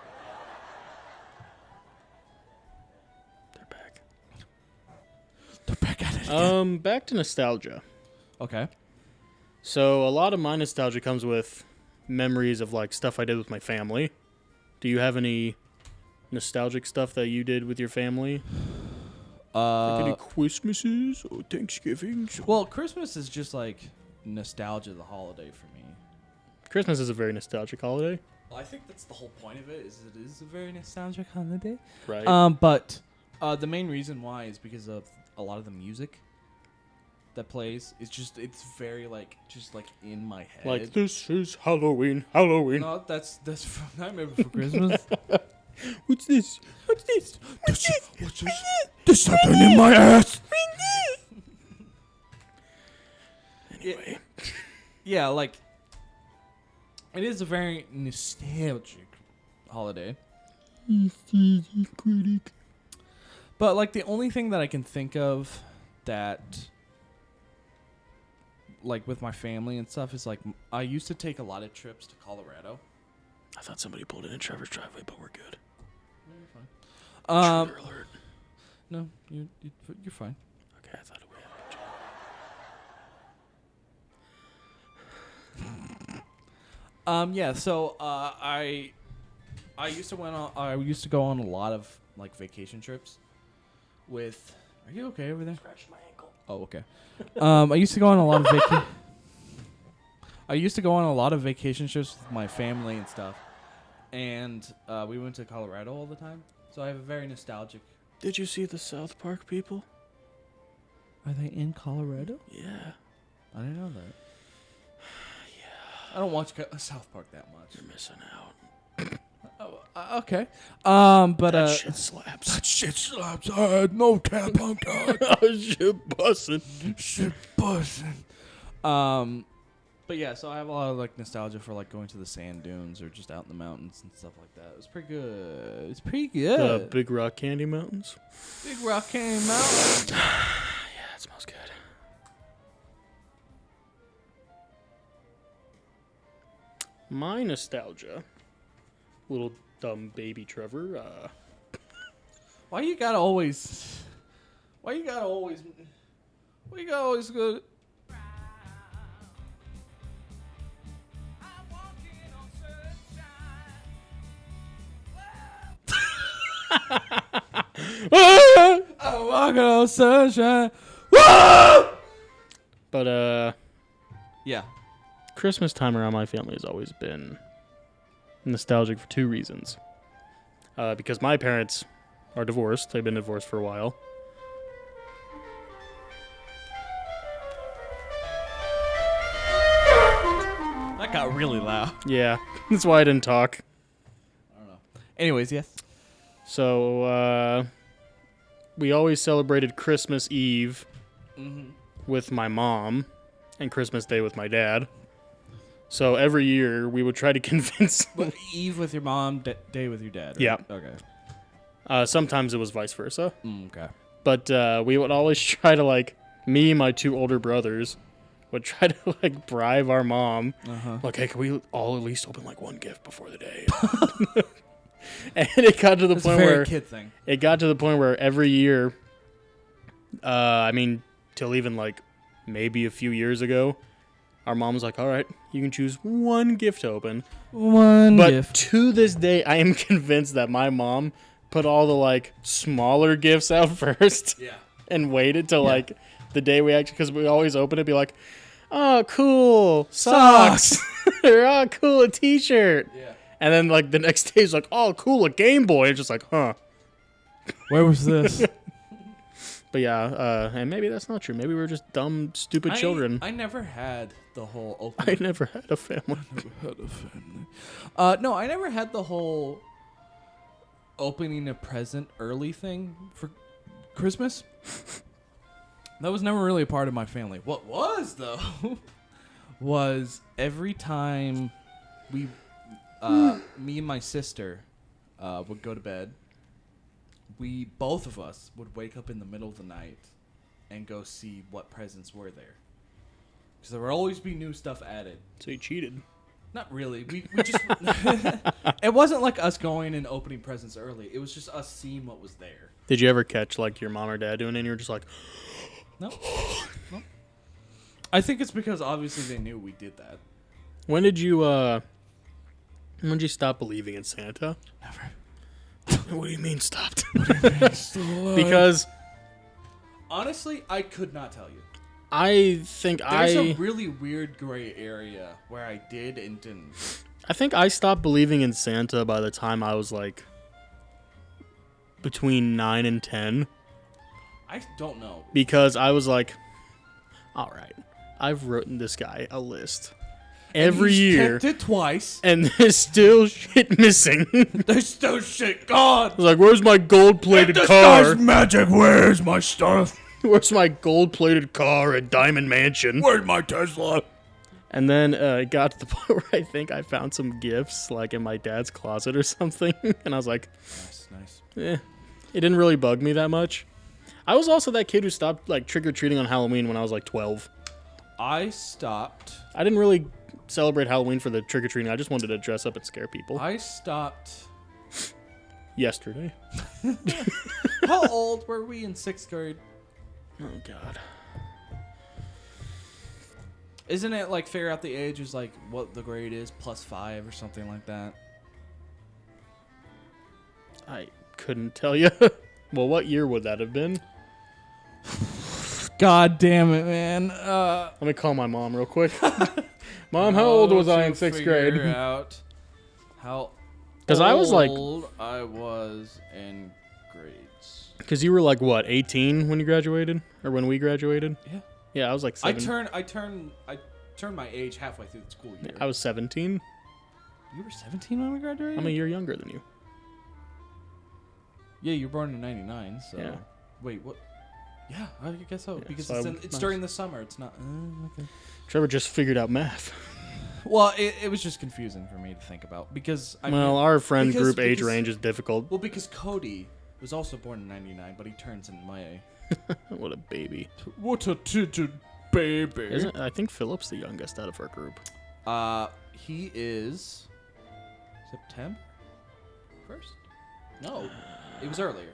They're back. They're back at it again. Back to nostalgia. Okay. So a lot of my nostalgia comes with memories of like stuff I did with my family. Do you have any nostalgic stuff that you did with your family? Like any Christmases or Thanksgivings? Well, Christmas is just like nostalgia, the holiday for me. Christmas is a very nostalgic holiday, Well, I think that's the whole point of it. Is it is a very nostalgic holiday. right? But the main reason why is because of a lot of the music that plays. It's very like just like in my head. Like, this is Halloween, Halloween. No, that's from Nightmare Before Christmas. What's this? What's this? What's this? There's something in my ass. Anyway. Yeah, like it is a very nostalgic holiday. But like the only thing that I can think of that like with my family and stuff is like I used to take a lot of trips to Colorado. I thought somebody pulled in Trevor's driveway, but we're good. Um, Trigger alert. no, you're fine. Okay, I thought it would. Yeah, so I used to go on a lot of like vacation trips with. Are you okay over there? Scratched my ankle. Oh, okay. I used to go on a lot of I used to go on a lot of vacation trips with my family and stuff, and we went to Colorado all the time. So I have a very nostalgic. Did you see the South Park people? Are they in Colorado? Yeah. I didn't know that. Yeah. I don't watch South Park that much. You're missing out. Oh, okay. But That shit slaps. that shit slaps. I had no cap on God. Shit bussin'. Shit bussin'. But yeah, so I have a lot of like nostalgia for like going to the sand dunes or just out in the mountains and stuff like that. It was pretty good. It's pretty good. Big Rock Candy Mountains. Big Rock Candy Mountain. Yeah, it smells good. My nostalgia, little dumb baby Trevor. Why you gotta always go? I'm walking on sunshine. Woo! But Yeah. Christmas time around my family has always been nostalgic for two reasons. Because my parents are divorced. They've been divorced for a while. That got really loud. Yeah, that's why I didn't talk. I don't know. Anyways, yes. So, we always celebrated Christmas Eve with my mom and Christmas Day with my dad. So every year we would try to convince. But Eve with your mom, day with your dad. Right? Yeah. Okay. Sometimes it was vice versa. Okay. But we would always try to, like, me and my two older brothers would try to, like, bribe our mom. Like, hey, can we all at least open, like, one gift before the day? And it got to the It's point a very where kid thing. it got to the point where every year, I mean, till even, like, maybe a few years ago, our mom was like, all right, you can choose one gift to open. But to this day, I am convinced that my mom put all the, like, smaller gifts out first. Yeah. And waited till, like, the day we actually, because we always open it, be like, oh, cool, socks. Or, oh, cool, a t-shirt. Yeah. And then, like, the next day is like, oh, cool, a Game Boy. It's just like, huh. Where was this? But yeah, and maybe that's not true. Maybe we're just dumb, stupid children. I never had the whole I opening. never had a family. No, I never had the whole opening a present early thing for Christmas. That was never really a part of my family. What was, though, was every time we, me and my sister, would go to bed, both of us would wake up in the middle of the night and go see what presents were there. Because there would always be new stuff added. So you cheated. Not really. We just... It wasn't like us going and opening presents early. It was just us seeing what was there. Did you ever catch, like, your mom or dad doing it and you were just like... No. No. I think it's because obviously they knew we did that. When did you stop believing in Santa? Never. What do you mean stopped? Because... Honestly, I could not tell you. I think There's a really weird gray area where I did and didn't. I think I stopped believing in Santa by the time I was, like, between 9 and 10. I don't know. Because I was like, all right, I've written this guy a list every year. Checked it twice. And there's still shit missing. There's still shit gone. I was like, where's my gold-plated This car? guy's magic. Where's my stuff? Where's my gold-plated car at Diamond Mansion? Where's my Tesla? And then it got to the point where I think I found some gifts, like, in my dad's closet or something. And I was like, Nice. it didn't really bug me that much. I was also that kid who stopped, like, trick-or-treating on Halloween when I was, like, 12. I stopped. I didn't really celebrate Halloween for the trick-or-treating. I just wanted to dress up and scare people. I stopped. Yesterday. How old were we in 6th grade? Oh, God. Isn't it like figure out the age is like what the grade is plus 5 or something like that? I couldn't tell you. Well, what year would that have been? God damn it, man. Let me call my mom real quick. Mom, how old was I in 6th grade? Out how 'Cause I was, like- old I was in grades. Because you were like, what, 18 when you graduated? Or when we graduated? Yeah. Yeah, I was like I 7. turned my age halfway through the school year. I was 17. You were 17 when we graduated? I'm a year younger than you. Yeah, you were born in 99, so... Yeah. Wait, what? Yeah, I guess so. Yeah, because so it's during the summer. It's not... okay. Trevor just figured out math. Well, it was just confusing for me to think about. Because... Our friend because- group age because- range is difficult. Well, because Cody was also born in 99, but he turns in May. What a baby. What a tidget baby. Isn't I think Philip's the youngest out of our group. He is September 1st? No, it was earlier.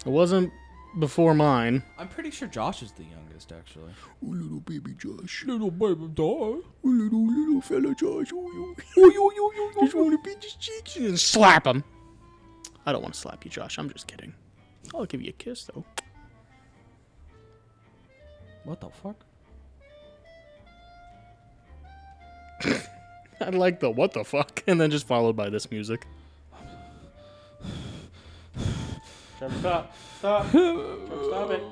It wasn't before mine. I'm pretty sure Josh is the youngest, actually. Oh, little baby Josh. Little baby doll. Oh, little fella Josh. Just want to beat his cheeks and slap him. I don't want to slap you, Josh. I'm just kidding. I'll give you a kiss, though. What the fuck? I like the what the fuck, and then just followed by this music. Trevor, stop. Stop. Trevor, stop it.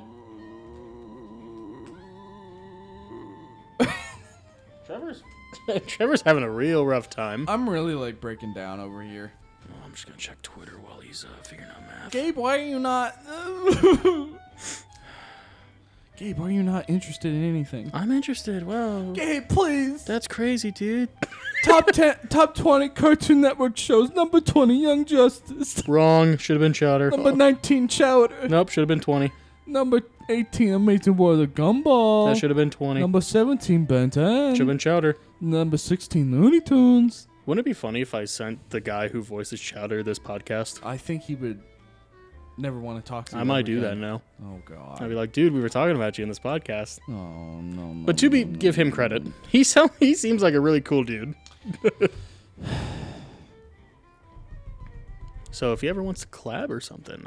Trevor's having a real rough time. I'm really like breaking down over here. Oh, I'm just gonna check Twitter while he's figuring out math. Gabe, why are you not? Gabe, why are you not interested in anything? I'm interested. Well, Gabe, please. that's crazy, dude. Top 20 Cartoon Network shows. Number 20, Young Justice. Wrong. Should have been Chowder. Number 19, Chowder. Nope. Should have been 20. Number 18, Amazing World of Gumball. That should have been 20. Number 17, Ben 10. Should have been Chowder. Number 16, Looney Tunes. Wouldn't it be funny if I sent the guy who voices Chowder this podcast? I think he would never want to talk to you. I might ever do that again. now. Oh, God. I'd be like, dude, we were talking about you in this podcast. Oh, no. But give him credit. He seems like a really cool dude. So if he ever wants to collab or something,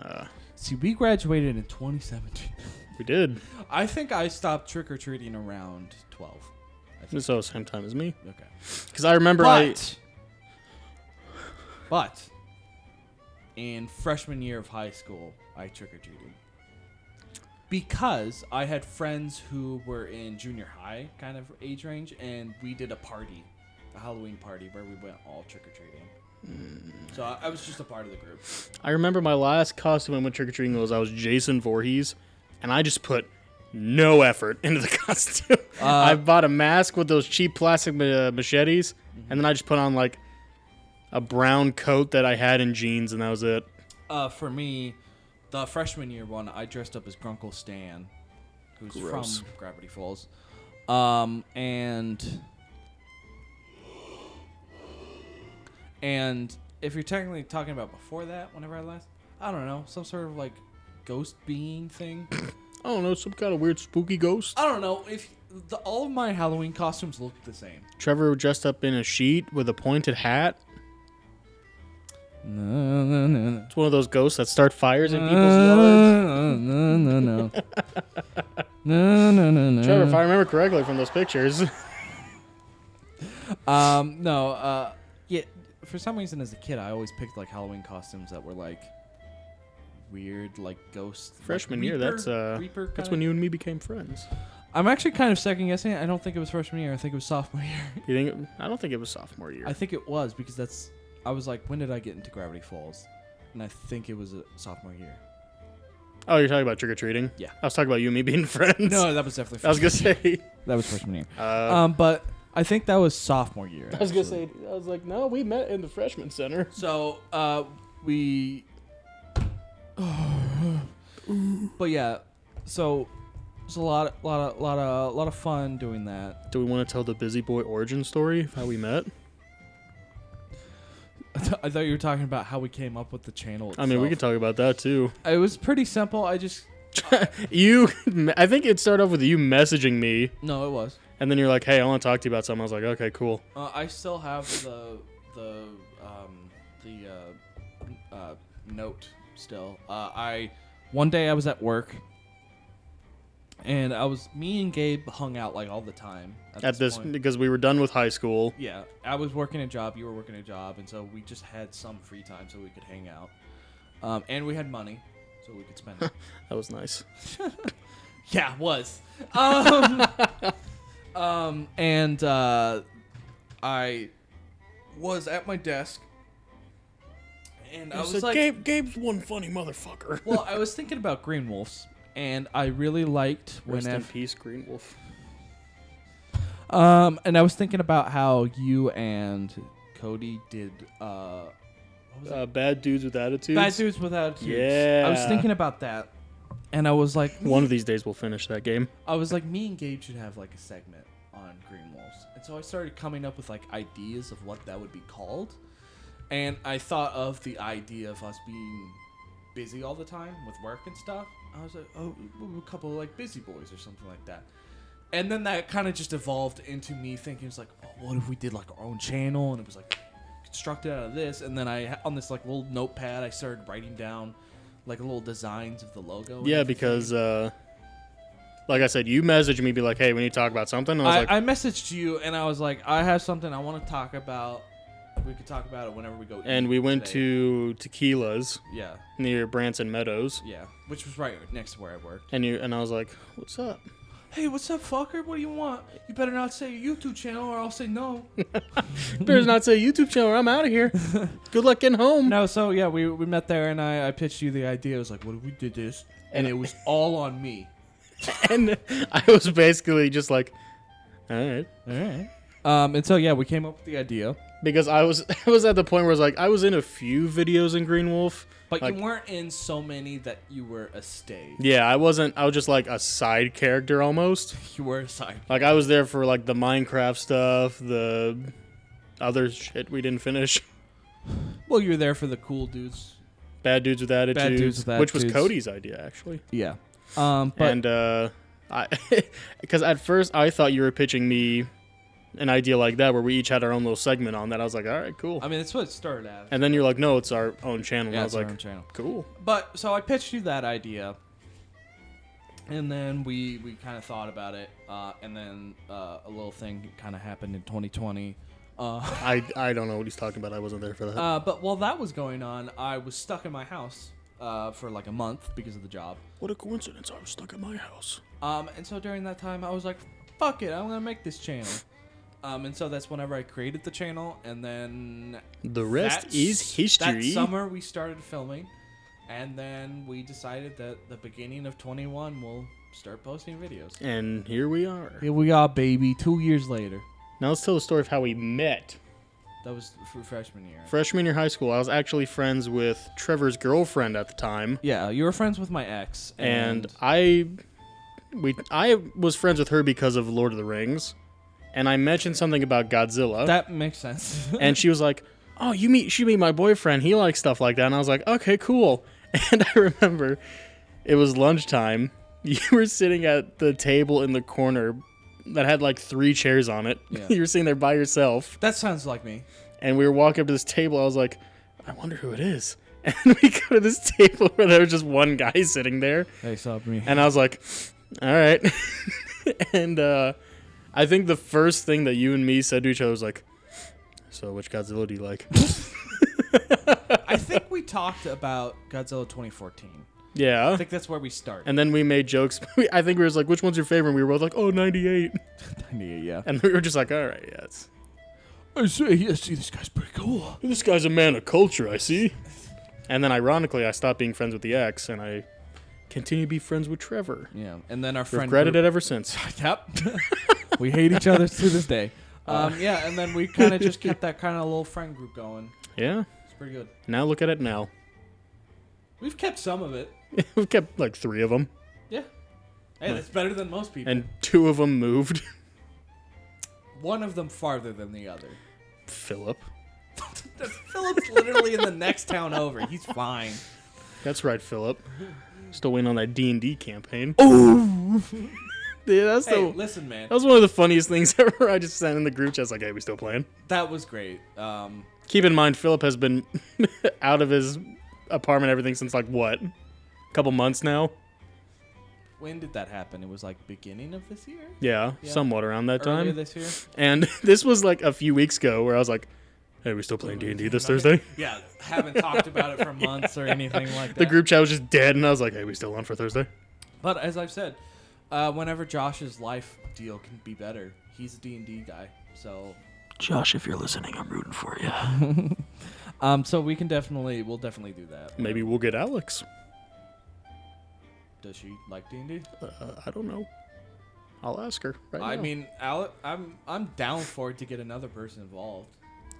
See, we graduated in 2017. we did. I think I stopped trick-or-treating around 12. So same time as me. Okay. Because I remember But in freshman year of high school, I trick-or-treated. Because I had friends who were in junior high kind of age range, and we did a Halloween party where we went all trick-or-treating. So I was just a part of the group. I remember my last costume I went trick-or-treating was I was Jason Voorhees, and I just put no effort into the costume. I bought a mask with those cheap plastic machetes, and then I just put on like a brown coat that I had in jeans, and that was it. For me, the freshman year one, I dressed up as Grunkle Stan, who's Gross. from Gravity Falls. And if you're technically talking about before that, whenever I last, I don't know, some sort of like ghost being thing. I don't know, some kind of weird spooky ghost. I don't know if all of my Halloween costumes look the same. Trevor dressed up in a sheet with a pointed hat. No. It's one of those ghosts that start fires in people's yards. No. Trevor, if I remember correctly from those pictures. Yeah. For some reason, as a kid, I always picked like Halloween costumes that were like weird, like ghost. Freshman like, year, Reaper that's when you and me became friends. I'm actually kind of second guessing it. I don't think it was freshman year. I think it was sophomore year. You think? I don't think it was sophomore year. I think it was because I was like, when did I get into Gravity Falls? And I think it was a sophomore year. Oh, you're talking about trick or treating? Yeah. I was talking about you and me being friends. No, that was definitely. I was gonna say. That was freshman year. Uh, But I think that was sophomore year. I was gonna actually. say. I was like, no, we met in the freshman center. So, we. But yeah, so it's a lot of fun doing that. Do we want to tell the Busy Boy origin story of how we met? I thought you were talking about how we came up with the channel itself. I mean, we could talk about that too. It was pretty simple. I think it started off with you messaging me, no, it was. and then you're like, "Hey, I want to talk to you about something." I was like, "Okay, cool." I still have the note still. One day I was at work, and me and Gabe hung out like all the time At this point. because we were done with high school. Yeah, I was working a job, you were working a job, and so we just had some free time so we could hang out. And we had money, so we could spend it. That was nice. Yeah, it was. And I was at my desk, and I was like, Gabe's one funny motherfucker. well, I was thinking about Green Wolves, and I really liked Rest in whenever. peace, Green Wolf. And I was thinking about how you and Cody did. What was it? Bad Dudes with Attitudes. Bad Dudes with Attitudes. Yeah. I was thinking about that, and I was like, One of these days we'll finish that game. I was like, me and Gabe should have like a segment on Green Wolves. And so I started coming up with like ideas of what that would be called. And I thought of the idea of us being busy all the time with work and stuff. I was like, oh, we're a couple of like busy boys or something like that. And then that kind of just evolved into me thinking, it's like, oh, what if we did like our own channel? And it was like constructed out of this. And then on this like little notepad, I started writing down like little designs of the logo. Yeah, because like I said, you messaged me, be like, hey, we need to talk about something. And I was like, I messaged you and I was like, I have something I want to talk about. We could talk about it whenever we go. And we went to Tequila's. Yeah. Near Branson Meadows. Yeah, which was right next to where I work. And I was like, what's up? Hey, what's up, fucker? What do you want? You better not say YouTube channel or I'll say no. Better not say YouTube channel or I'm out of here. Good luck getting home. No, so yeah, we met there and I pitched you the idea. I was like, what if we did this? And it was all on me. And I was basically just like, all right. And so yeah, we came up with the idea. Because I was at the point where I was like, I was in a few videos in Green Wolf. But like, you weren't in so many that you were a stage. Yeah, I was just like a side character almost. You were a side. Like I was there for like the Minecraft stuff, the other shit we didn't finish. Well, you were there for the cool dudes. Bad Dudes with Attitudes, which was Attitudes. Cody's idea actually. Yeah. But I because at first I thought you were pitching me an idea like that where we each had our own little segment on that. I was like, all right, cool. I mean, that's what it started as. And then you're like, no, it's our own channel. And Yeah, I was it's our like, own channel. Cool. But so I pitched you that idea, and then we kind of thought about it, and then a little thing kind of happened in 2020. I don't know what he's talking about. I wasn't there for that. But while that was going on, I was stuck in my house for like a month because of the job. What a coincidence! I was stuck at my house. And so during that time, I was like, fuck it, I'm gonna make this channel. And so that's whenever I created the channel, and then The rest is history. That summer we started filming, and then we decided that the beginning of 21 we'll start posting videos. And here we are. Here we are, baby. 2 years later. Now let's tell the story of how we met. That was for freshman year. Freshman year high school, I was actually friends with Trevor's girlfriend at the time. Yeah, you were friends with my ex, And I was friends with her because of Lord of the Rings. And I mentioned something about Godzilla. that makes sense. And she was like, oh, you meet my boyfriend. He likes stuff like that. And I was like, okay, cool. And I remember it was lunchtime. You were sitting at the table in the corner that had like 3 chairs on it. Yeah. You were sitting there by yourself. That sounds like me. And we were walking up to this table. I was like, I wonder who it is. And we go to this table where there was just one guy sitting there. Hey, stop me. And I was like, all right. And I think the first thing that you and me said to each other was like, so which Godzilla do you like? I think we talked about Godzilla 2014. Yeah. I think that's where we started. And then we made jokes. I think we were like, which one's your favorite? And we were both like, oh, 98. Yeah. And we were just like, all right, yes. I see, this guy's pretty cool. This guy's a man of culture, I see. And then ironically, I stopped being friends with the ex, and I continue to be friends with Trevor. Yeah, and then our friend Regretted it ever since. Yep. We hate each other to this day. Yeah, and then we kind of just kept that kind of little friend group going. Yeah. It's pretty good. Now look at it now. We've kept some of it. We've kept like 3 of them. Yeah. Hey, that's better than most people. And 2 of them moved. One of them farther than the other. Philip. Philip's literally in the next town over. He's fine. That's right, Philip. Still waiting on that D&D campaign. Oh! Yeah, that's Hey, listen, man. that was one of the funniest things ever. I just sent in the group chat like, hey, we still playing? That was great. Keep in mind, Philip has been out of his apartment, everything since like what? A couple months now? When did that happen? It was like beginning of this year? Yeah, somewhat around that Earlier time. this year? And this was like a few weeks ago where I was like, hey, we still playing D&D this Thursday? Yeah, haven't talked about it for months or anything like that. The group chat was just dead, and I was like, hey, we still on for Thursday? But as I've said, whenever Josh's life deal can be better, he's a D&D guy. So Josh, if you're listening, I'm rooting for you. so we'll definitely do that. Maybe we'll get Alex. Does she like D&D? I don't know. I'll ask her right now. I mean, I'm down for it to get another person involved.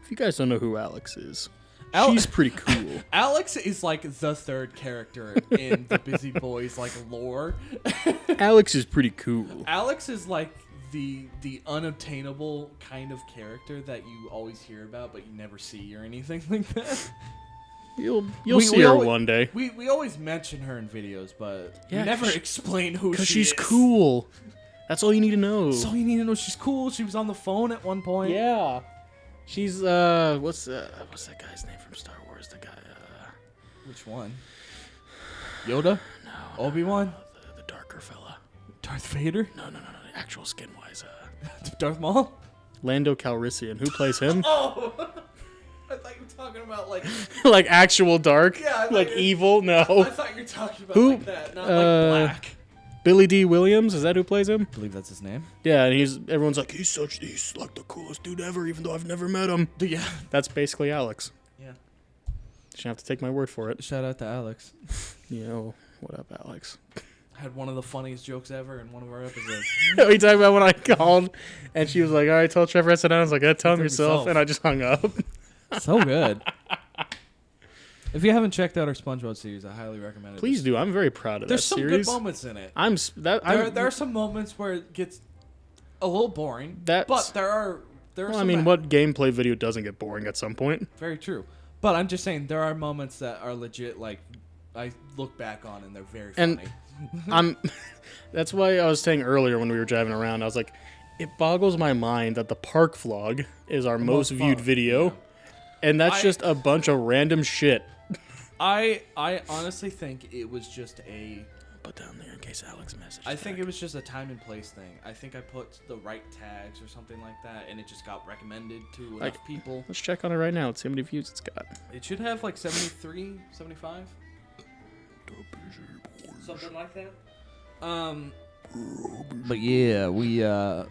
If you guys don't know who Alex is, Al- she's pretty cool. Alex is like the third character in the Busy Boys like lore. Alex is pretty cool. Alex is like the unobtainable kind of character that you always hear about, but you never see or anything like that. You'll We see her always- one day. We always mention her in videos, but Yeah, we never 'cause explain who she is. Because she's cool. That's all you need to know. That's all you need to know. She's cool. She was on the phone at one point. Yeah. She's what's that guy's name from Star Wars? The guy Which one? Yoda? no, Obi-Wan? the darker fella. Darth Vader? No, the actual skin wise. Darth Maul? Lando Calrissian. Who plays him? Oh! I thought you were talking about like... Like actual dark? Yeah, I thought like you- evil? I No. thought you were talking about Who? like that, not like black. Billy D. Williams, is that who plays him? I believe that's his name. Yeah, and everyone's like, he's like the coolest dude ever, even though I've never met him. Yeah. That's basically Alex. Yeah. You have to take my word for it. Shout out to Alex. Yo, what up, Alex? Had one of the funniest jokes ever in one of our episodes. We talked about when I called, and she was like, all right, tell Trevor I said down. I was like, tell him Tell yourself. yourself. And I just hung up. So good. If you haven't checked out our SpongeBob series, I highly recommend it. Please do. I'm very proud of There's that some series. good moments in it. There There are some moments where it gets a little boring, That's- but there are Well, I some mean, what gameplay video doesn't get boring at some point? very true. But I'm just saying there are moments that are legit. Like I look back on and they're very And- funny. That's why I was saying earlier when we were driving around, I was like, it boggles my mind that the park vlog is our most viewed fun, video, yeah. and that's I- just a bunch of random shit. I honestly think it was just a. Put down there in case Alex messages. I think it was just a time and place thing. I think I put the right tags or something like that, and it just got recommended to enough people. Let's check on it right now. Let's see how many views it's got. It should have like 73, 75. Something like that. But yeah,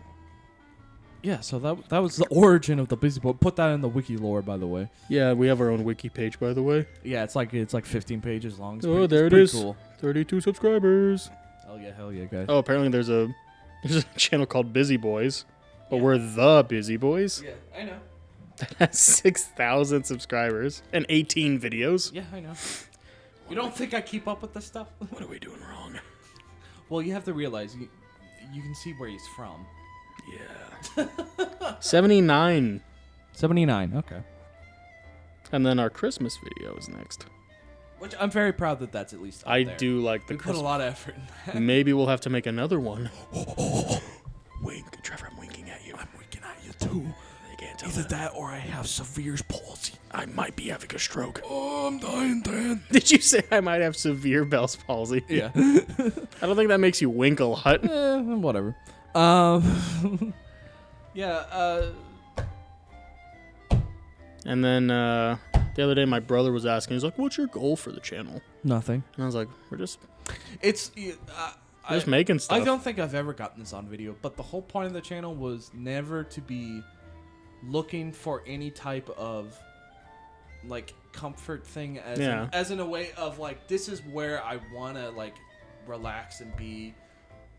yeah, so that was the origin of the Busy Boy. Put that in the wiki lore, by the way. Yeah, we have our own wiki page, by the way. Yeah, it's like 15 pages long. It's Oh, pretty, there it's it pretty is. Cool. 32 subscribers. Hell yeah, guys. Oh, apparently there's a channel called Busy Boys, but we're the Busy Boys. Yeah, I know. That has 6,000 subscribers and 18 videos. Yeah, I know. You don't think I keep up with this stuff? What are we doing wrong? Well, you have to realize you can see where he's from. Yeah. 79. 79. Okay. And then our Christmas video is next. Which I'm very proud that that's at least up I there. do like the We put a Christmas. lot of effort in that. Maybe we'll have to make another one. Wink. Trevor, I'm winking at you. I'm winking at you too. You can't tell Either that. that or I have severe palsy. I might be having a stroke. Oh, I'm dying, Dan. Did you say I might have severe Bell's palsy? Yeah. I don't think that makes you wink a lot. Whatever. Yeah. And then the other day, my brother was asking, he's like, what's your goal for the channel? Nothing. And I was like, we're just It's. just making stuff. I don't think I've ever gotten this on video, but the whole point of the channel was never to be looking for any type of like comfort thing as in a way of like this is where I want to like relax and be.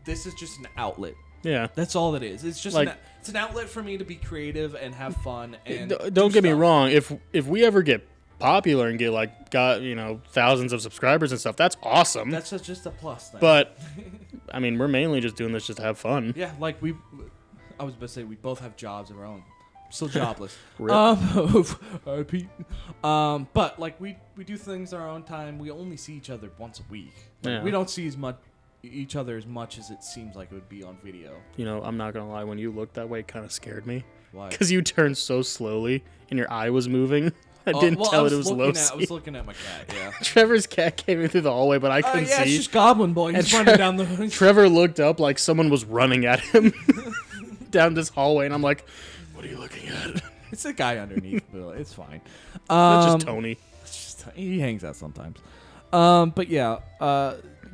This is just an outlet. Yeah. That's all it is. It's just Like- it's an outlet for me to be creative and have fun and Don't get me stuff. wrong. If we ever get popular and got thousands of subscribers and stuff, that's awesome. That's just a plus thing. But I mean, we're mainly just doing this just to have fun. yeah, like I was about to say we both have jobs of our own. Still jobless. Rip. RIP. But like we do things in our own time. We only see each other once a week. Like, Yeah. We don't see each other as much as it seems like it would be on video. I'm not gonna lie. When you looked that way, it kind of scared me Why? because you turned so slowly and your eye was moving. I didn't tell it was low. I was looking at my cat. Yeah. Trevor's cat came in through the hallway, but I Oh couldn't yeah, it's see. just Goblin Boy. He's And running down the. Trevor looked up like someone was running at him down this hallway, and I'm like, "What are you looking at?" It's a guy underneath, but it's fine. That's just Tony. He hangs out sometimes. But yeah,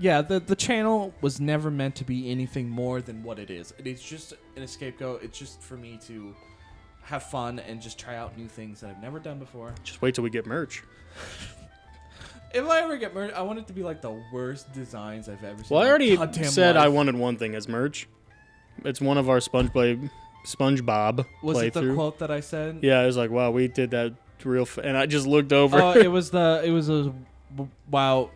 the channel was never meant to be anything more than what it is. It is just an scapegoat. It's just for me to have fun and just try out new things that I've never done before. Just wait till we get merch. If I ever get merch, I want it to be like the worst designs I've ever seen. Well, I in my already goddamn said life. I wanted one thing as merch. It's one of our SpongeBob Was it the playthrough. quote that I said? Yeah, it was like, wow, we did that and I just looked over. Oh, it was a wow.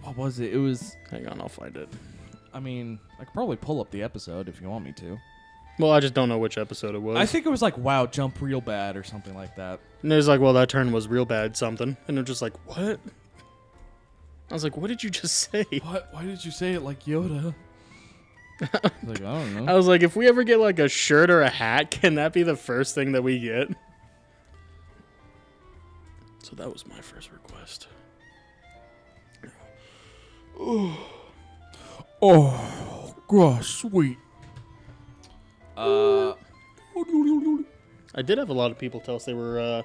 What was it? It was. Hang on, I'll find it. I mean, I could probably pull up the episode if you want me to. Well, I just don't know which episode it was. I think it was like, wow, jump real bad or something like that. And it was like, well, that turn was real bad something. And they're just like, what? I was like, what did you just say? What? Why did you say it like Yoda? Like, I don't know. I was like, if we ever get like a shirt or a hat, can that be the first thing that we get? So that was my first request. Oh, gosh, sweet. I did have a lot of people tell us they were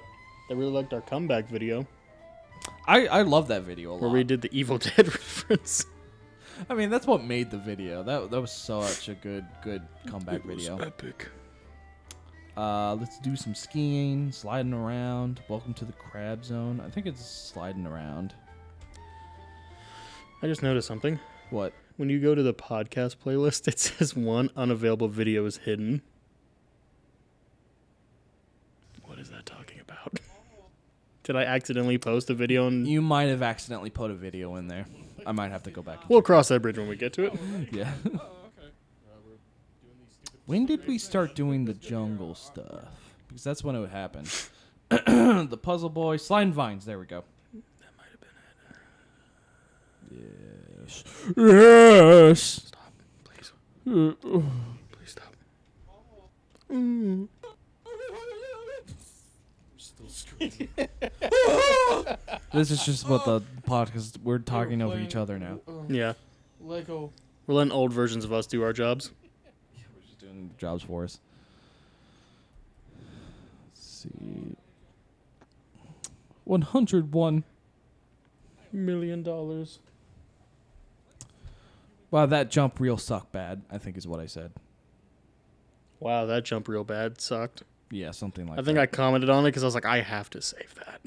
they really liked our comeback video I love that video a lot. where we did the Evil Dead reference. I mean, that's what made the video. That was such a good comeback video. Epic. Let's do some skiing, sliding around. Welcome to the crab zone. I think it's sliding around. I just noticed something. What? When you go to the podcast playlist, it says one unavailable video is hidden. What is that talking about? Did I accidentally post a video? You might have accidentally put a video in there. I might have to go back. We'll cross that bridge when we get to it. Yeah. When did we start doing the jungle stuff? Because that's when it would happen. The Puzzle Boy, Slime Vines. There we go. That might have been it. Yes. Yes. Stop, please. Please stop. Still screaming. This is just what the podcast. We're talking over each other now. Yeah. Lego. We're letting old versions of us do our jobs. We're just doing jobs for us. Let's see. $101 million. Wow, that jump real suck bad, I think is what I said. Wow, that jump real bad sucked. Yeah, something like I that. think I commented on it because I was like, I have to save that.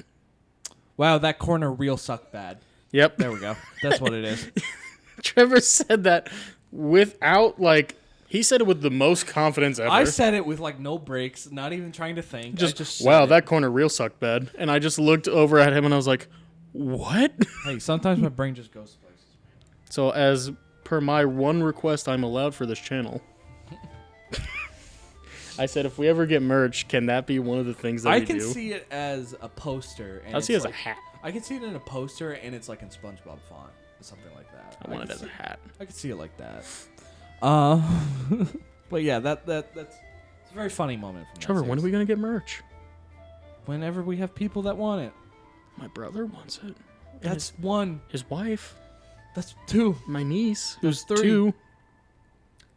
Wow, that corner real suck bad. Yep. There we go. That's what it is. Trevor said that without, like, he said it with the most confidence ever. I said it with like no breaks, not even trying to think. I just wow, said it. that corner real sucked bad. And I just looked over at him and I was like, what? Hey, sometimes my brain just goes places. So as per my one request I'm allowed for this channel, I said if we ever get merch, can that be one of the things that I we can do? see it as a poster. And I'll see it it's as a like- hat. I can see it in a poster, and it's like in SpongeBob font, or something like that. I want it can as a see- hat. I can see it like that. But yeah, that's it's a very funny moment. From Trevor, when are we going to get merch? Whenever we have people that want it. My brother wants it. And That's one. his wife. That's two. My niece. There's who's three. 2.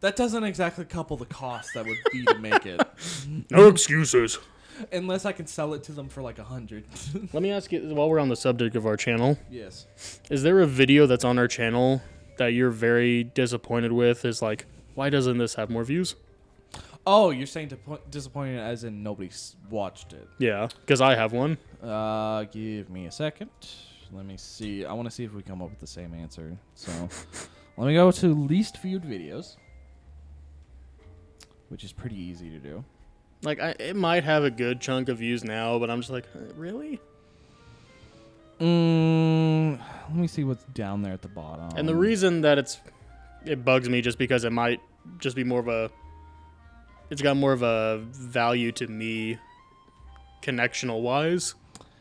That doesn't exactly couple the cost that would be to make it, No excuses. unless I can sell it to them for like 100. Let me ask you, while we're on the subject of our channel, Yes. is there a video that's on our channel that you're very disappointed with? Is like, why doesn't this have more views? Oh, you're saying disappointed as in nobody's watched it. Yeah, because I have one. Give me a second. Let me see. I want to see if we come up with the same answer. So, let me go to least viewed videos, which is pretty easy to do. Like, it might have a good chunk of views now, but I'm just like, really? Let me see what's down there at the bottom. And the reason that it bugs me just because it might just be more of a, it's got more of a value to me, connectional wise,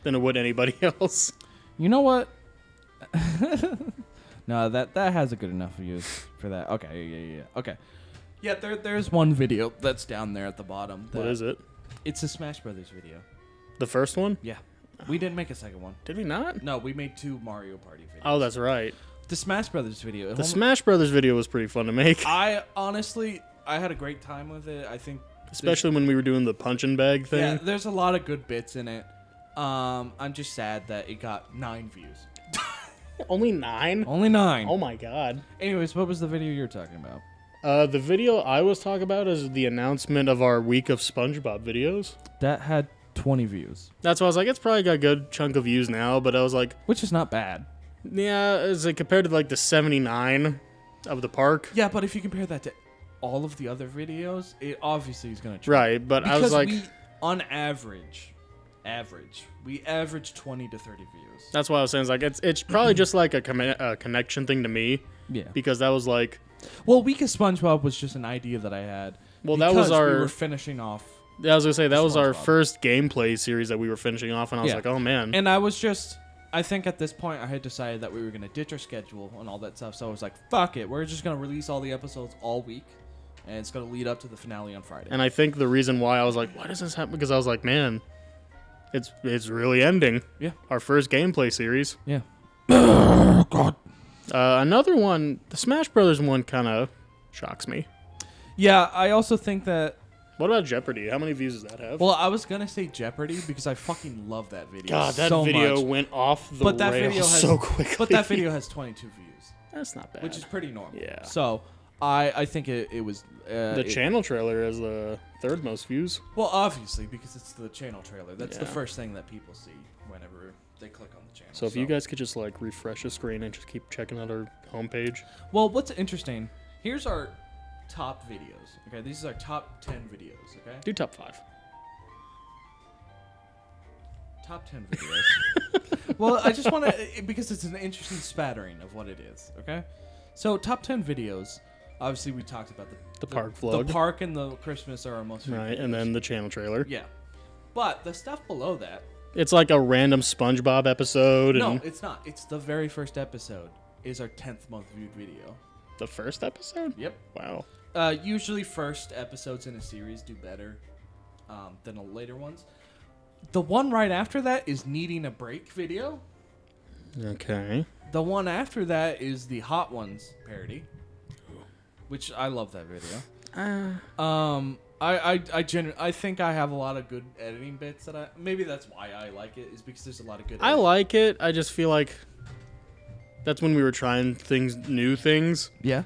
than it would anybody else. You know what? No, that has a good enough views for that. Okay, yeah. Okay. Yeah, there's one video that's down there at the bottom. What is it? It's a Smash Brothers video. The first one? Yeah. We didn't make a second one. Did we not? No, we made 2 Mario Party videos. Oh, that's right. The Smash Brothers video. The Smash Brothers video was pretty fun to make, I honestly had a great time with it. I think especially when we were doing the punching bag thing. yeah, there's a lot of good bits in it. I'm just sad that it got 9 views. Only 9? Only 9. Oh my god. Anyways, what was the video you were talking about? The video I was talking about is the announcement of our week of SpongeBob videos. That had 20 views, That's why I was like, it's probably got a good chunk of views now, but I was like, which is not bad. yeah, as like compared to like the 79 of the park. Yeah, but if you compare that to all of the other videos, it obviously is going to Right, but because I was like, we, on average, we average 20 to 30 views. that's why I was saying, it's like, it's probably just like a connection thing to me, Yeah. because that was like, Well, Week of SpongeBob was just an idea that I had. Well, that was because we our- were finishing off. Yeah, I was gonna say that was our SpongeBob. first gameplay series that we were finishing off, and I was Yeah. like, oh man. And I was just, I think at this point I had decided that we were going to ditch our schedule and all that stuff. So I was like, fuck it. We're just going to release all the episodes all week. And it's going to lead up to the finale on Friday. And I think the reason why I was like, why does this happen? Because I was like, man, it's really ending. Yeah. Our first gameplay series. Yeah. God. Another one, the Smash Brothers one, kind of shocks me. Yeah, I also think that. What about Jeopardy? How many views does that have? Well, I was going to say Jeopardy because I fucking love that video. God, that so video much. went off the But that rails video has so quickly. But that video has 22 views, That's not bad. which is pretty normal. Yeah. So I think it was the channel trailer has the third most views. Well, obviously because it's the channel trailer. That's the Yeah. first thing that people see whenever they click on the channel. So if you guys could just like refresh the screen and just keep checking out our homepage. Well, what's interesting? Here's our top videos. Okay, these are our top 10 videos. Okay, Do top 5. top 10 videos. Well, I just want to because it's an interesting spattering of what it is. Okay, so top 10 videos. Obviously, we talked about The park vlog. The park and the Christmas are our most favorite Right, and videos. then the channel trailer. Yeah, but the stuff below that. It's like a random SpongeBob episode. No, And it's not. It's the very first episode. Is our 10th most viewed video. the first episode? Yep. Wow. Usually, first episodes in a series do better than the later ones. The one right after that is Needing a Break video. Okay. The one after that is the Hot Ones parody, which I love that video. I think I have a lot of good editing bits that maybe that's why I like it is because there's a lot of good. I like it. I just feel like that's when we were trying new things. Yeah.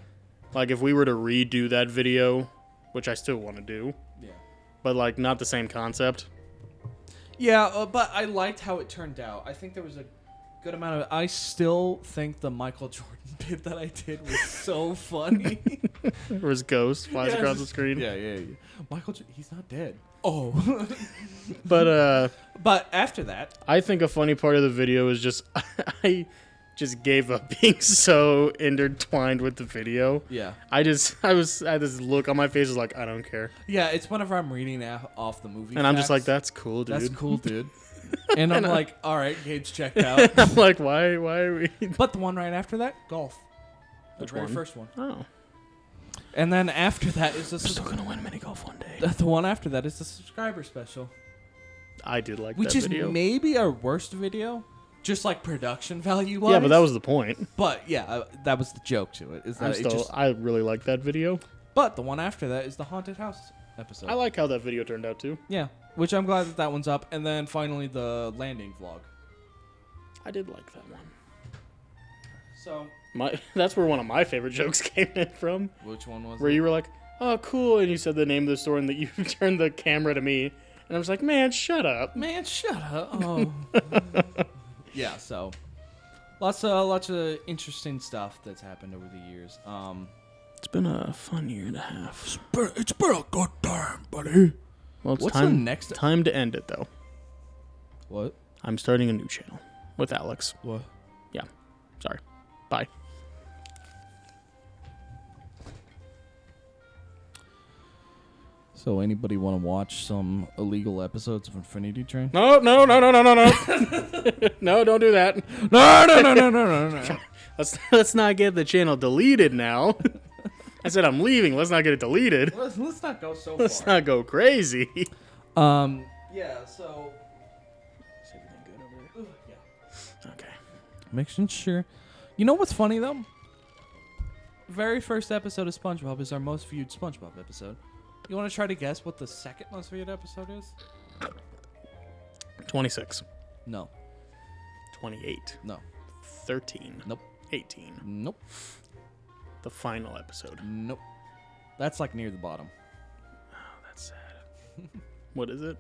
Like if we were to redo that video, which I still want to do, Yeah. but like not the same concept. Yeah, but I liked how it turned out. I think there was a good amount of. I still think the Michael Jordan bit that I did was so funny. Where his ghost flies Yes. across the screen. Yeah. Michael, he's not dead. Oh. But But after that, I think a funny part of the video is just I just gave up being so intertwined with the video. yeah, I had this look on my face is like I don't care, yeah, it's whenever I'm reading off the movie, and I'm just like facts. that's cool, dude. That's cool, dude. And I'm like, all right, Gage checked out. I'm like why are we? But the one right after that, golf. The Which very one? first one. Oh, And then after that is the still gonna win mini golf one day. the one after that is the subscriber special, I did like which that is video. maybe our worst video, just like production value wise. Yeah, but that was the point. But yeah, that was the joke to it. Is that I really like that video. But the one after that is the haunted house episode. I like how that video turned out too. Yeah, which I'm glad that one's up. And then finally the landing vlog. I did like that one. So That's where one of my favorite jokes came in from. which one was Where it? you were like, "Oh, cool," and you said the name of the store, and that you turned the camera to me, and I was like, "Man, shut up." Man, shut up. Oh. Yeah, so lots of interesting stuff that's happened over the years. It's been a fun year and a half. It's been a good time, buddy. Well, it's What's the time, next- time to end it though. What? I'm starting a new channel with Alex. What? Yeah. Sorry. Bye. So anybody want to watch some illegal episodes of Infinity Train? No. No, don't do that. No. Let's not get the channel deleted now. I said I'm leaving. Let's not get it deleted. Let's not go so Let's far. not go crazy. Yeah, so Is everything good over yeah. there? Okay. Making sure. You know what's funny though? Very first episode of SpongeBob is our most viewed SpongeBob episode. You want to try to guess what the second most viewed episode is? 26. No. 28. No. 13. Nope. 18. Nope. The final episode. Nope. That's like near the bottom. Oh, that's sad. What is it?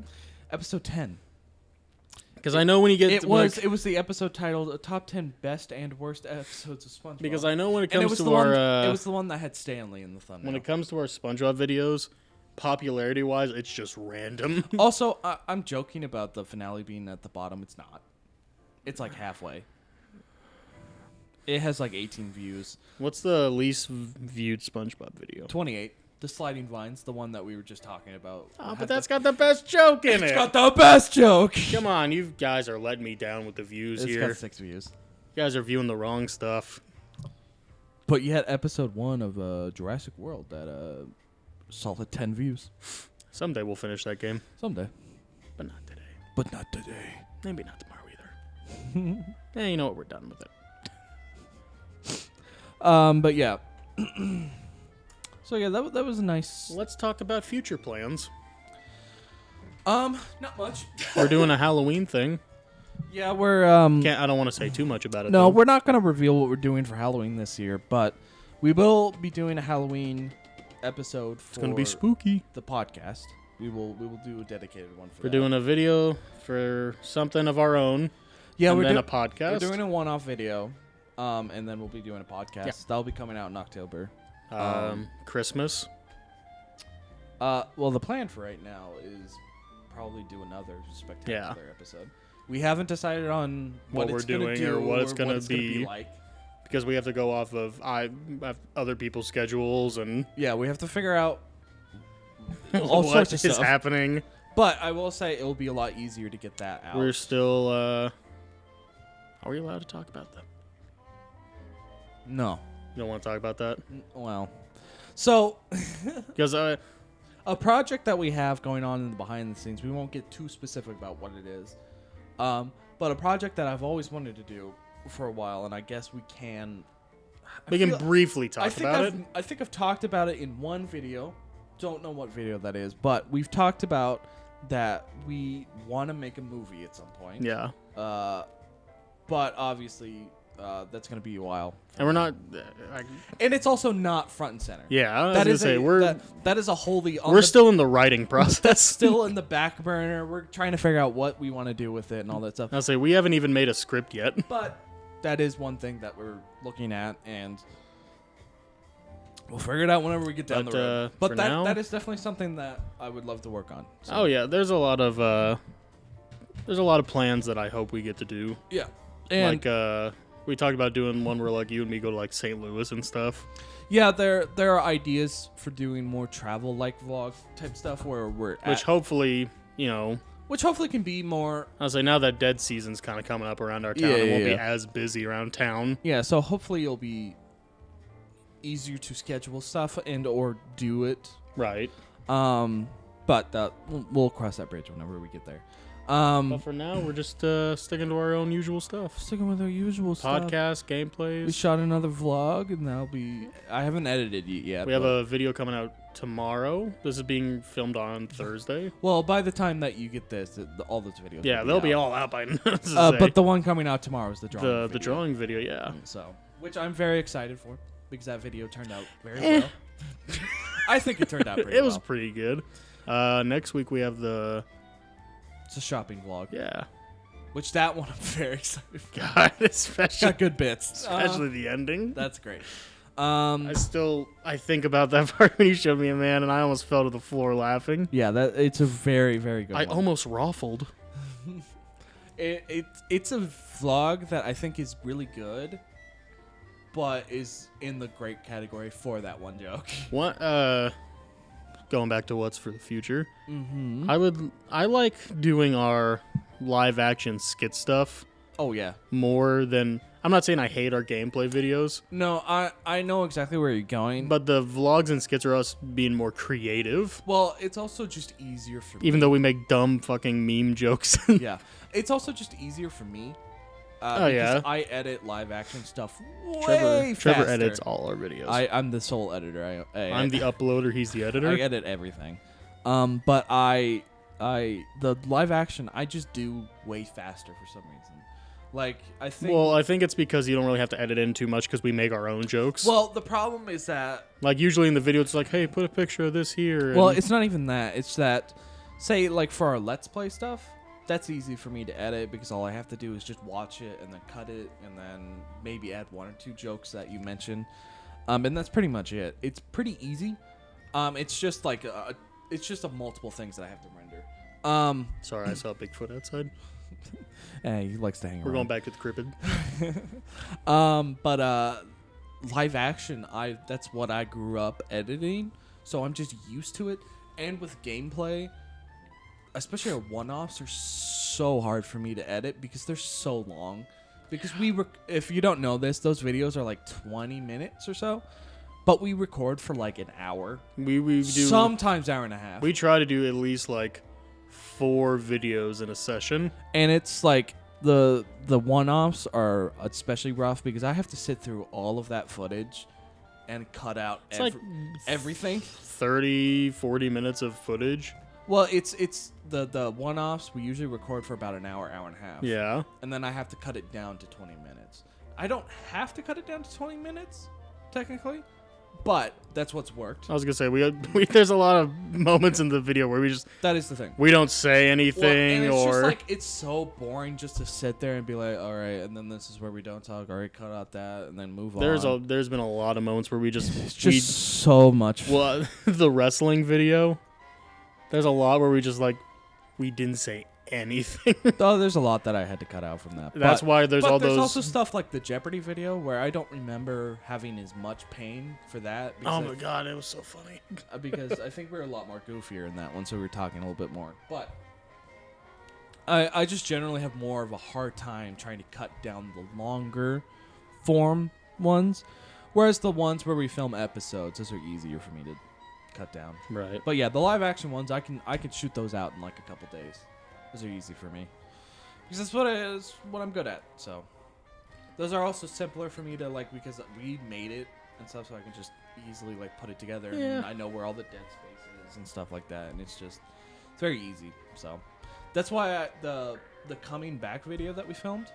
Episode 10. Because I know when you get It to, was like, it was the episode titled "Top 10 Best and Worst Episodes of SpongeBob." because I know when it and it comes was to the one. our It was the one that had Stanley in the thumbnail. when it comes to our SpongeBob videos, popularity wise, it's just random. Also, I'm joking about the finale being at the bottom. It's not. It's like halfway. It has like 18 views. What's the least viewed SpongeBob video? 28. The sliding vines, the one that we were just talking about. Oh, but that's got the best joke in it. It's got the best joke. Come on, you guys are letting me down with the views It's here. got 6 views. You guys are viewing the wrong stuff. But you had episode 1 of Jurassic World that solid 10 views. Someday we'll finish that game, Someday. but not today. But not today. Maybe not tomorrow either. Yeah, you know what? We're done with it. But yeah. So yeah, that was a nice. Let's talk about future plans. Not much. We're doing a Halloween thing. Yeah, we're I don't want to say too much about it. No, though. we're not gonna reveal what we're doing for Halloween this year, but we will be doing a Halloween episode for It's gonna be spooky. the podcast. We will do a dedicated one for We're that. doing a video for something of our own. Yeah, and we're then do- a podcast. We're doing a one-off video, and then we'll be doing a podcast. Yeah. That'll be coming out in October. Christmas. Well, the plan for right now is probably do another spectacular episode. We haven't decided on What it's we're gonna doing do or what it's gonna gonna be. like. Because we have to go off of other people's schedules and Yeah, we have to figure out all what sorts of is stuff. happening. But I will say it'll be a lot easier to get that out. We're still. Are we allowed to talk about that? No. You don't want to talk about that Well, so because a project that we have going on in the behind the scenes, we won't get too specific about what it is. But a project that I've always wanted to do for a while, and I guess we can. we can briefly I talk think about it. I think I've talked about it in one video. Don't know what video that is, but we've talked about that we want to make a movie at some point. Yeah, But obviously, that's going to be a while. and we're not. And it's also not front and center. Yeah, I was That gonna is say that is a wholly on we're the- still in the writing process. that's still in the back burner. We're trying to figure out what we want to do with it and all that stuff. I'll say we haven't even made a script yet. But that is one thing that we're looking at, and we'll figure it out whenever we get down But, the road. for But now- that is definitely something that I would love to work on. So, Oh yeah, there's a lot of plans that I hope we get to do. yeah. And Like we talked about doing one where like you and me go to like St. Louis and stuff. yeah, there are ideas for doing more travel like vlog type stuff where we're Which at, hopefully, you know, which hopefully can be more. I'll say now that dead season's kind of coming up around our town, Yeah, it won't yeah, be yeah. as busy around town. Yeah, so hopefully it'll be easier to schedule stuff and or do it. Right. But we'll cross that bridge whenever we get there. But for now, we're just sticking to our own usual stuff. Sticking with our usual stuff. Podcast, gameplays. We shot another vlog, and that'll be. I haven't edited it yet. We have but- a video coming out tomorrow. This is being filmed on Thursday. Well, by the time that you get this, all those videos. Yeah, will they'll be out. all out by now. But the one coming out tomorrow is the drawing. the video. drawing video, yeah. So, which I'm very excited for because that video turned out very Eh. well. I think it turned out pretty It well. was pretty good. Next week we have the It's a shopping vlog, yeah. which that one I'm very excited for. God, especially Got good bits. especially the ending. That's great. I think about that part when you showed me a man, and I almost fell to the floor laughing. Yeah, that it's a very very good I one. almost raffled. It's a vlog that I think is really good, but is in the great category for that one joke. What? Going back to what's for the future. Mm-hmm. I like doing our live action skit stuff Oh yeah. more than. I'm not saying I hate our gameplay videos, No, I know exactly where you're going. but the vlogs and skits are us being more creative. Well, it's also just easier for me. Even though we make dumb fucking meme jokes. Yeah, it's also just easier for me. Oh, because yeah. I edit live action stuff way Trevor faster. edits all our videos. I'm the sole editor. I'm the uploader. He's the editor. I edit everything. But the live action I just do way faster for some reason. Like I think. Well, I think it's because you don't really have to edit in too much because we make our own jokes. Well, the problem is that. Like usually in the video, it's like, hey, put a picture of this here. Well, and- it's not even that. It's that, say, like for our Let's Play stuff, that's easy for me to edit because all I have to do is just watch it and then cut it and then maybe add one or two jokes that you mentioned. And that's pretty much it. It's pretty easy. It's just like it's just a multiple things that I have to render. Sorry, I saw Bigfoot outside. Hey, he likes to hang around. We're going back to the cryptid. But live action, that's what I grew up editing, so I'm just used to it. And with gameplay, especially our one-offs, are so hard for me to edit because they're so long. Because if you don't know this, those videos are like 20 minutes or so, but we record for like an hour. We do sometimes hour and a half. We try to do at least like 4 videos in a session. And it's like the one-offs are especially rough because I have to sit through all of that footage and cut out everything. 30, 40 minutes of footage. Well, it's the one-offs we usually record for about an hour and a half. Yeah. And then I have to cut it down to 20 minutes. I don't have to cut it down to 20 minutes, technically, but that's what's worked. I was gonna say we there's a lot of moments in the video where that is the thing. We don't say anything, and it's or just like it's so boring just to sit there and be like, all right, and then this is where we don't talk. All right, cut out that, and then move on. There's been a lot of moments where we just it's just so much. Well, the wrestling video. There's a lot where we just we didn't say anything. Oh, there's a lot that I had to cut out from that. That's why there's all those. There's also stuff like the Jeopardy video where I don't remember having as much pain for that. Oh my god, it was so funny. Because I think we were a lot more goofier in that one, so we were talking a little bit more. But I just generally have more of a hard time trying to cut down the longer form ones, whereas the ones where we film episodes, those are easier for me to cut down. Right. But yeah, the live action ones, I can shoot those out in like a couple days. Those are easy for me because that's what I'm good at. So those are also simpler for me to because we made it and stuff, so I can just easily put it together. Yeah. And I know where all the dead space is and stuff like that, and it's very easy. So that's why the coming back video that we filmed,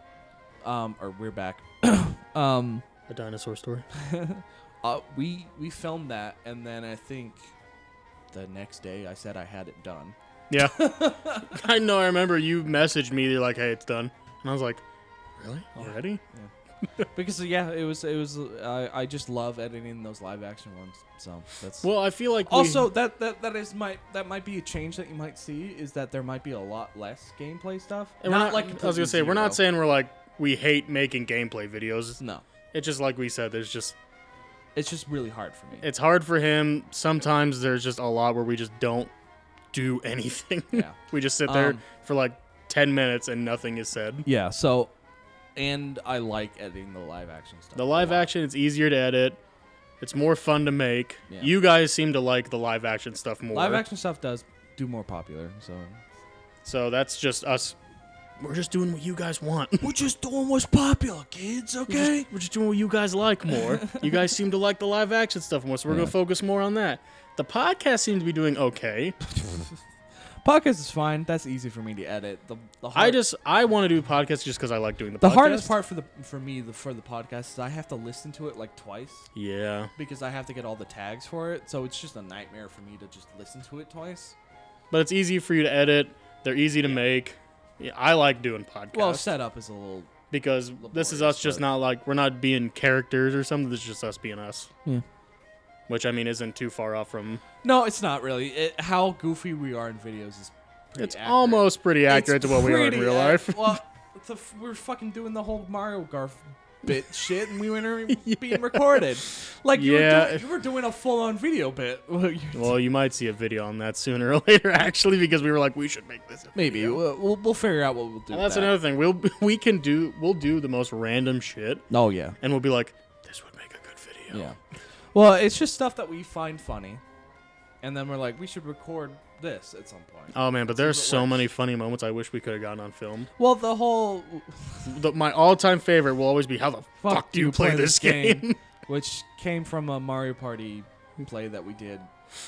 or we're back, A dinosaur story. we filmed that, and then I think the next day I said I had it done. Yeah. I know. I remember you messaged me. You're like, "Hey, it's done," and I was like, "Really? Already?" Yeah. Because it was I just love editing those live action ones. So that's Well, I feel like also that might be a change that you might see is that there might be a lot less gameplay stuff. I was gonna say we're not saying we hate making gameplay videos. No. It's just like we said. It's just really hard for me. It's hard for him. Sometimes there's just a lot where we just don't do anything. Yeah. We just sit there for 10 minutes and nothing is said. Yeah. So, and I like editing the live action stuff. The live action, it's easier to edit. It's more fun to make. Yeah. You guys seem to like the live action stuff more. Live action stuff does do more popular. So that's just us. We're just doing what you guys want. We're just doing what's popular, kids. Okay. We're just doing what you guys like more. You guys seem to like the live action stuff more, so we're going to focus more on that. The podcast seems to be doing okay. Podcast is fine. That's easy for me to edit. I want to do podcasts just because I like doing the podcast. The hardest part for the podcast is I have to listen to it twice. Yeah. Because I have to get all the tags for it, so it's just a nightmare for me to just listen to it twice. But it's easy for you to edit. They're easy to make. Yeah, I like doing podcasts. Well, setup is a little because this is us just not we're not being characters or something. This is just us being us. Yeah. Which I mean isn't too far off from. No, it's not really. How goofy we are in videos is. It's almost pretty accurate to what we are in real life. Well, we're fucking doing the whole Mario Garf bit shit, and we weren't being recorded. You were doing a full-on video bit. Well, you might see a video on that sooner or later, actually, because we were like, we should make this. Maybe we'll figure out what we'll do. And that's another thing. We'll do the most random shit. Oh yeah. And we'll be like, this would make a good video. Yeah. Well, it's just stuff that we find funny, and then we're like, we should record this at some point. Oh man, but there's so many funny moments I wish we could have gotten on film. Well, the whole my all-time favorite will always be how the fuck do you play this game? Which came from a Mario Party play that we did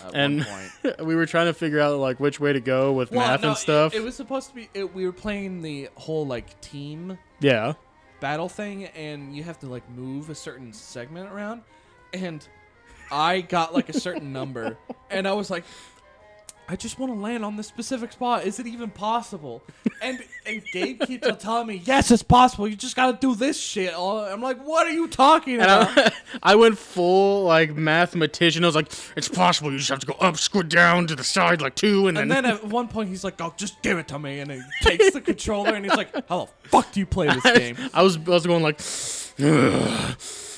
at and one point. We were trying to figure out which way to go with math and stuff. It was supposed to be we were playing the whole team battle thing, and you have to move a certain segment around, and I got a certain number, and I was like, I just want to land on this specific spot. Is it even possible? And Gabe keeps on telling me, yes, it's possible. You just got to do this shit. I'm like, what are you talking And about? I went full like mathematician. I was like, it's possible. You just have to go up, squid down to the side like 2, and And then at one point, he's like, oh, just give it to me. And he takes the controller, and he's like, how the fuck do you play this game? I was going like, "Ugh,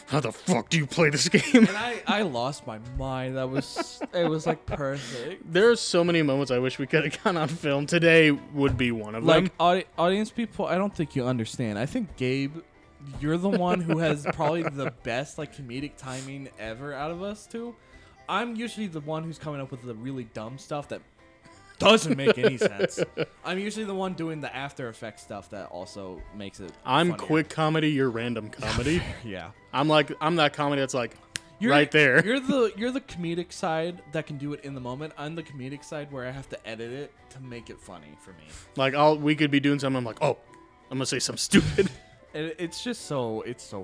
how the fuck do you play this game? And I lost my mind. It was like perfect. There are so many moments I wish we could have gone on film. Today would be one of them. Like, audience people, I don't think you understand. I think, Gabe, you're the one who has probably the best, like, comedic timing ever out of us two. I'm usually the one who's coming up with the really dumb stuff that doesn't make any sense. I'm usually the one doing the After Effects stuff that also makes it I'm funnier. quick comedy, you're random comedy. Yeah. I'm that comedy that's like right there. You're the comedic side that can do it in the moment. I'm the comedic side where I have to edit it to make it funny for me. Like we could be doing something. I'm like, oh, I'm gonna say something stupid. It's just so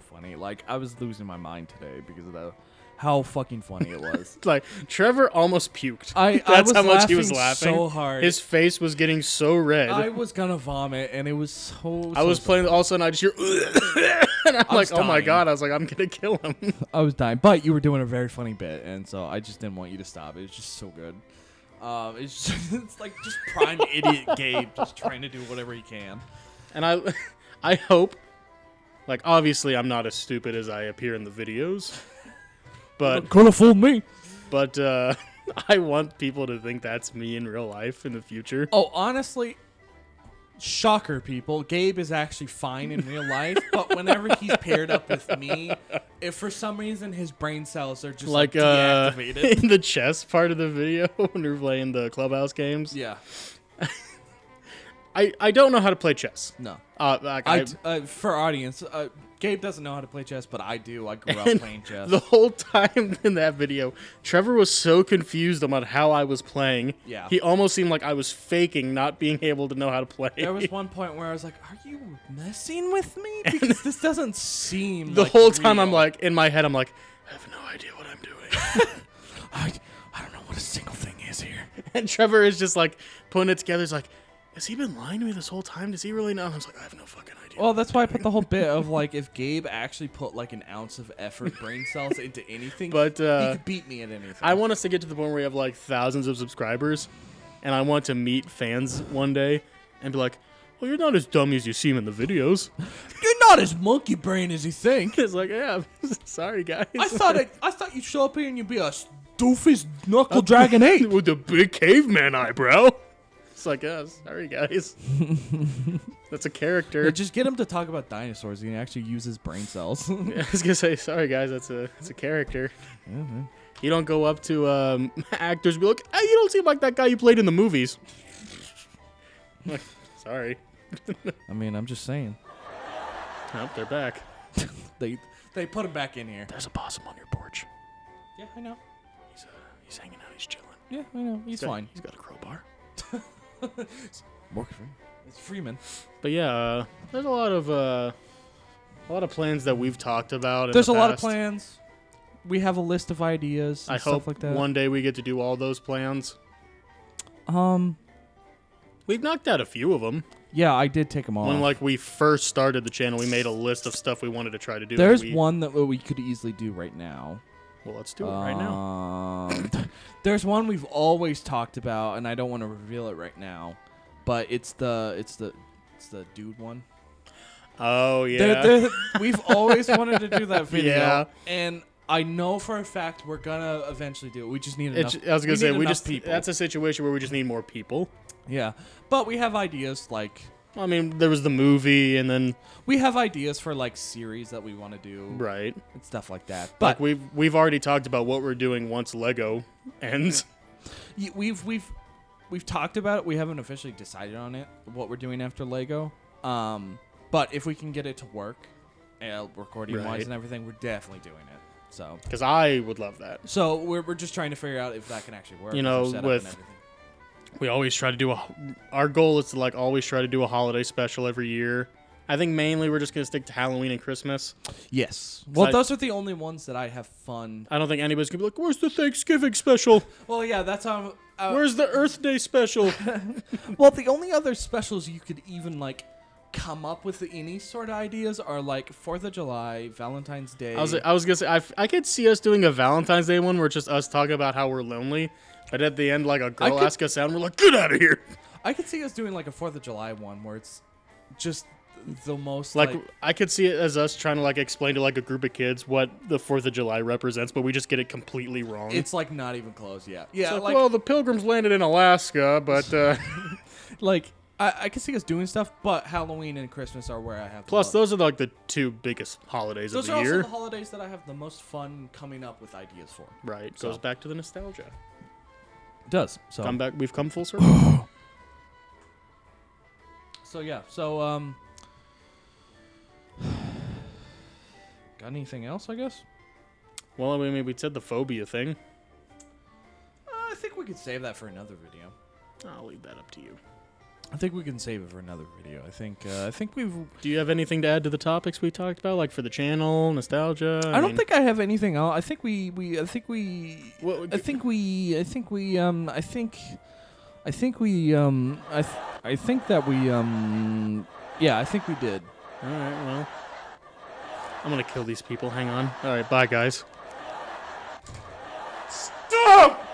funny. Like, I was losing my mind today because of how fucking funny it was. Like Trevor almost puked. I That's was how much he was laughing laughing so hard. His face was getting so red. I was gonna vomit, and it was so. I was playing. All of a sudden, I just hear, and I'm like, oh my dying. god! I was like, I'm gonna kill him. I was dying, but you were doing a very funny bit, and so I just didn't want you to stop. It was just so good. It's like just prime idiot Gabe, just trying to do whatever he can. And I hope, like, obviously, I'm not as stupid as I appear in the videos, but Could have fooled me. I want people to think that's me in real life in the future. Oh, honestly, shocker, people. Gabe is actually fine in real life, but whenever he's paired up with me, if for some reason his brain cells are just like deactivated. in the chess part of the video when we're playing the clubhouse games. Yeah. I don't know how to play chess. No. For audience, Gabe doesn't know how to play chess, but I do. I grew up playing chess. The whole time in that video, Trevor was so confused about how I was playing. Yeah. He almost seemed like I was faking not being able to know how to play. There was one point where I was like, "Are you messing with me? Because this doesn't seem." The like whole time real. I'm like, in my head, I'm like, I have no idea what I'm doing. I don't know what a single thing is here. And Trevor is just like putting it together. He's like, has he been lying to me this whole time? Does he really know? I was like, I have no fucking idea. Well, that's why I put the whole bit of like, if Gabe actually put like an ounce of effort, brain cells into anything, But, he could beat me at anything. I want us to get to the point where we have like thousands of subscribers, and I want to meet fans one day and be like, well, you're not as dumb as you seem in the videos. You're not as monkey brain as you think. It's like, yeah, sorry guys. I thought you'd show up here and you'd be a doofus knuckle dragon 8. with the big caveman eyebrow. It's like, yeah, sorry guys. That's a character. Yeah, just get him to talk about dinosaurs. He can actually use his brain cells. I was gonna say, sorry guys, that's a character. You don't go up to actors and be like, hey, you don't seem like that guy you played in the movies. Like, sorry. I mean, I'm just saying. Nope, they're back. They put him back in here. There's a possum on your porch. Yeah, I know. He's hanging out. He's chilling. Yeah, I know. He's fine. He's got a crowbar. Works for him. It's Freeman. But yeah, there's a lot of plans that we've talked about. There's in a the lot of past. plans. We have a list of ideas and I stuff hope like that. one day we get to do all those plans. We've knocked out a few of them. Yeah, I did take them off. When like we first started the channel, we made a list of stuff we wanted to try to do. There's one that we could easily do right now. Well, let's do it right now. There's one we've always talked about, and I don't want to reveal it right now, but it's the dude one. Oh yeah. We've always wanted to do that video, Yeah. and I know for a fact we're gonna eventually do it. We just need enough. I was gonna say need we enough just people. that's a situation where we just need more people. Yeah, but we have ideas like I mean, there was the movie, and then we have ideas for like series that we want to do, right, and stuff like that. But like we've already talked about what we're doing once Lego ends. We've talked about it. We haven't officially decided on it. What we're doing after Lego. But if we can get it to work, recording wise Right. and everything, we're definitely doing it. So Because I would love that. So we're just trying to figure out if that can actually work. You know, with our setup with- and everything. We always try to do our goal is to like always try to do a holiday special every year, I think mainly we're just gonna stick to Halloween and Christmas. Yes. Well, I- those are the only ones that I have fun. I don't think anybody's gonna be like, "Where's the Thanksgiving special? Well, yeah, that's how. Where's the Earth Day special?" Well, the only other specials you could even like come up with any sort of ideas are like 4th of July, Valentine's Day. I was gonna say I could see us doing a Valentine's Day one where it's just us talking about how we're lonely, but at the end like a girl could- asks us out and we're like, "Get out of here!" I could see us doing like a 4th of July one where it's just the most Like I could see it as us trying to like explain to like a group of kids what the 4th of July represents, but we just get it completely wrong. it's like not even close yet. Yeah, It's like, well, the Pilgrims landed in Alaska, but like I could see us doing stuff, but Halloween and Christmas are where I have. plus the those are like the two biggest holidays those of are the also year. the holidays that I have the most fun coming up with ideas for. Right, So. goes back to the nostalgia. It does. So Come back, we've come full circle. So yeah. So got anything else? I guess. Well, I mean, we said the phobia thing. I think we could save that for another video. I'll leave that up to you. I think we can save it for another video. I think we've. Do you have anything to add to the topics we talked about, like for the channel, nostalgia? I don't mean, think I have anything else. I think we did. All right, well, I'm gonna kill these people. Hang on. All right, bye, guys. Stop!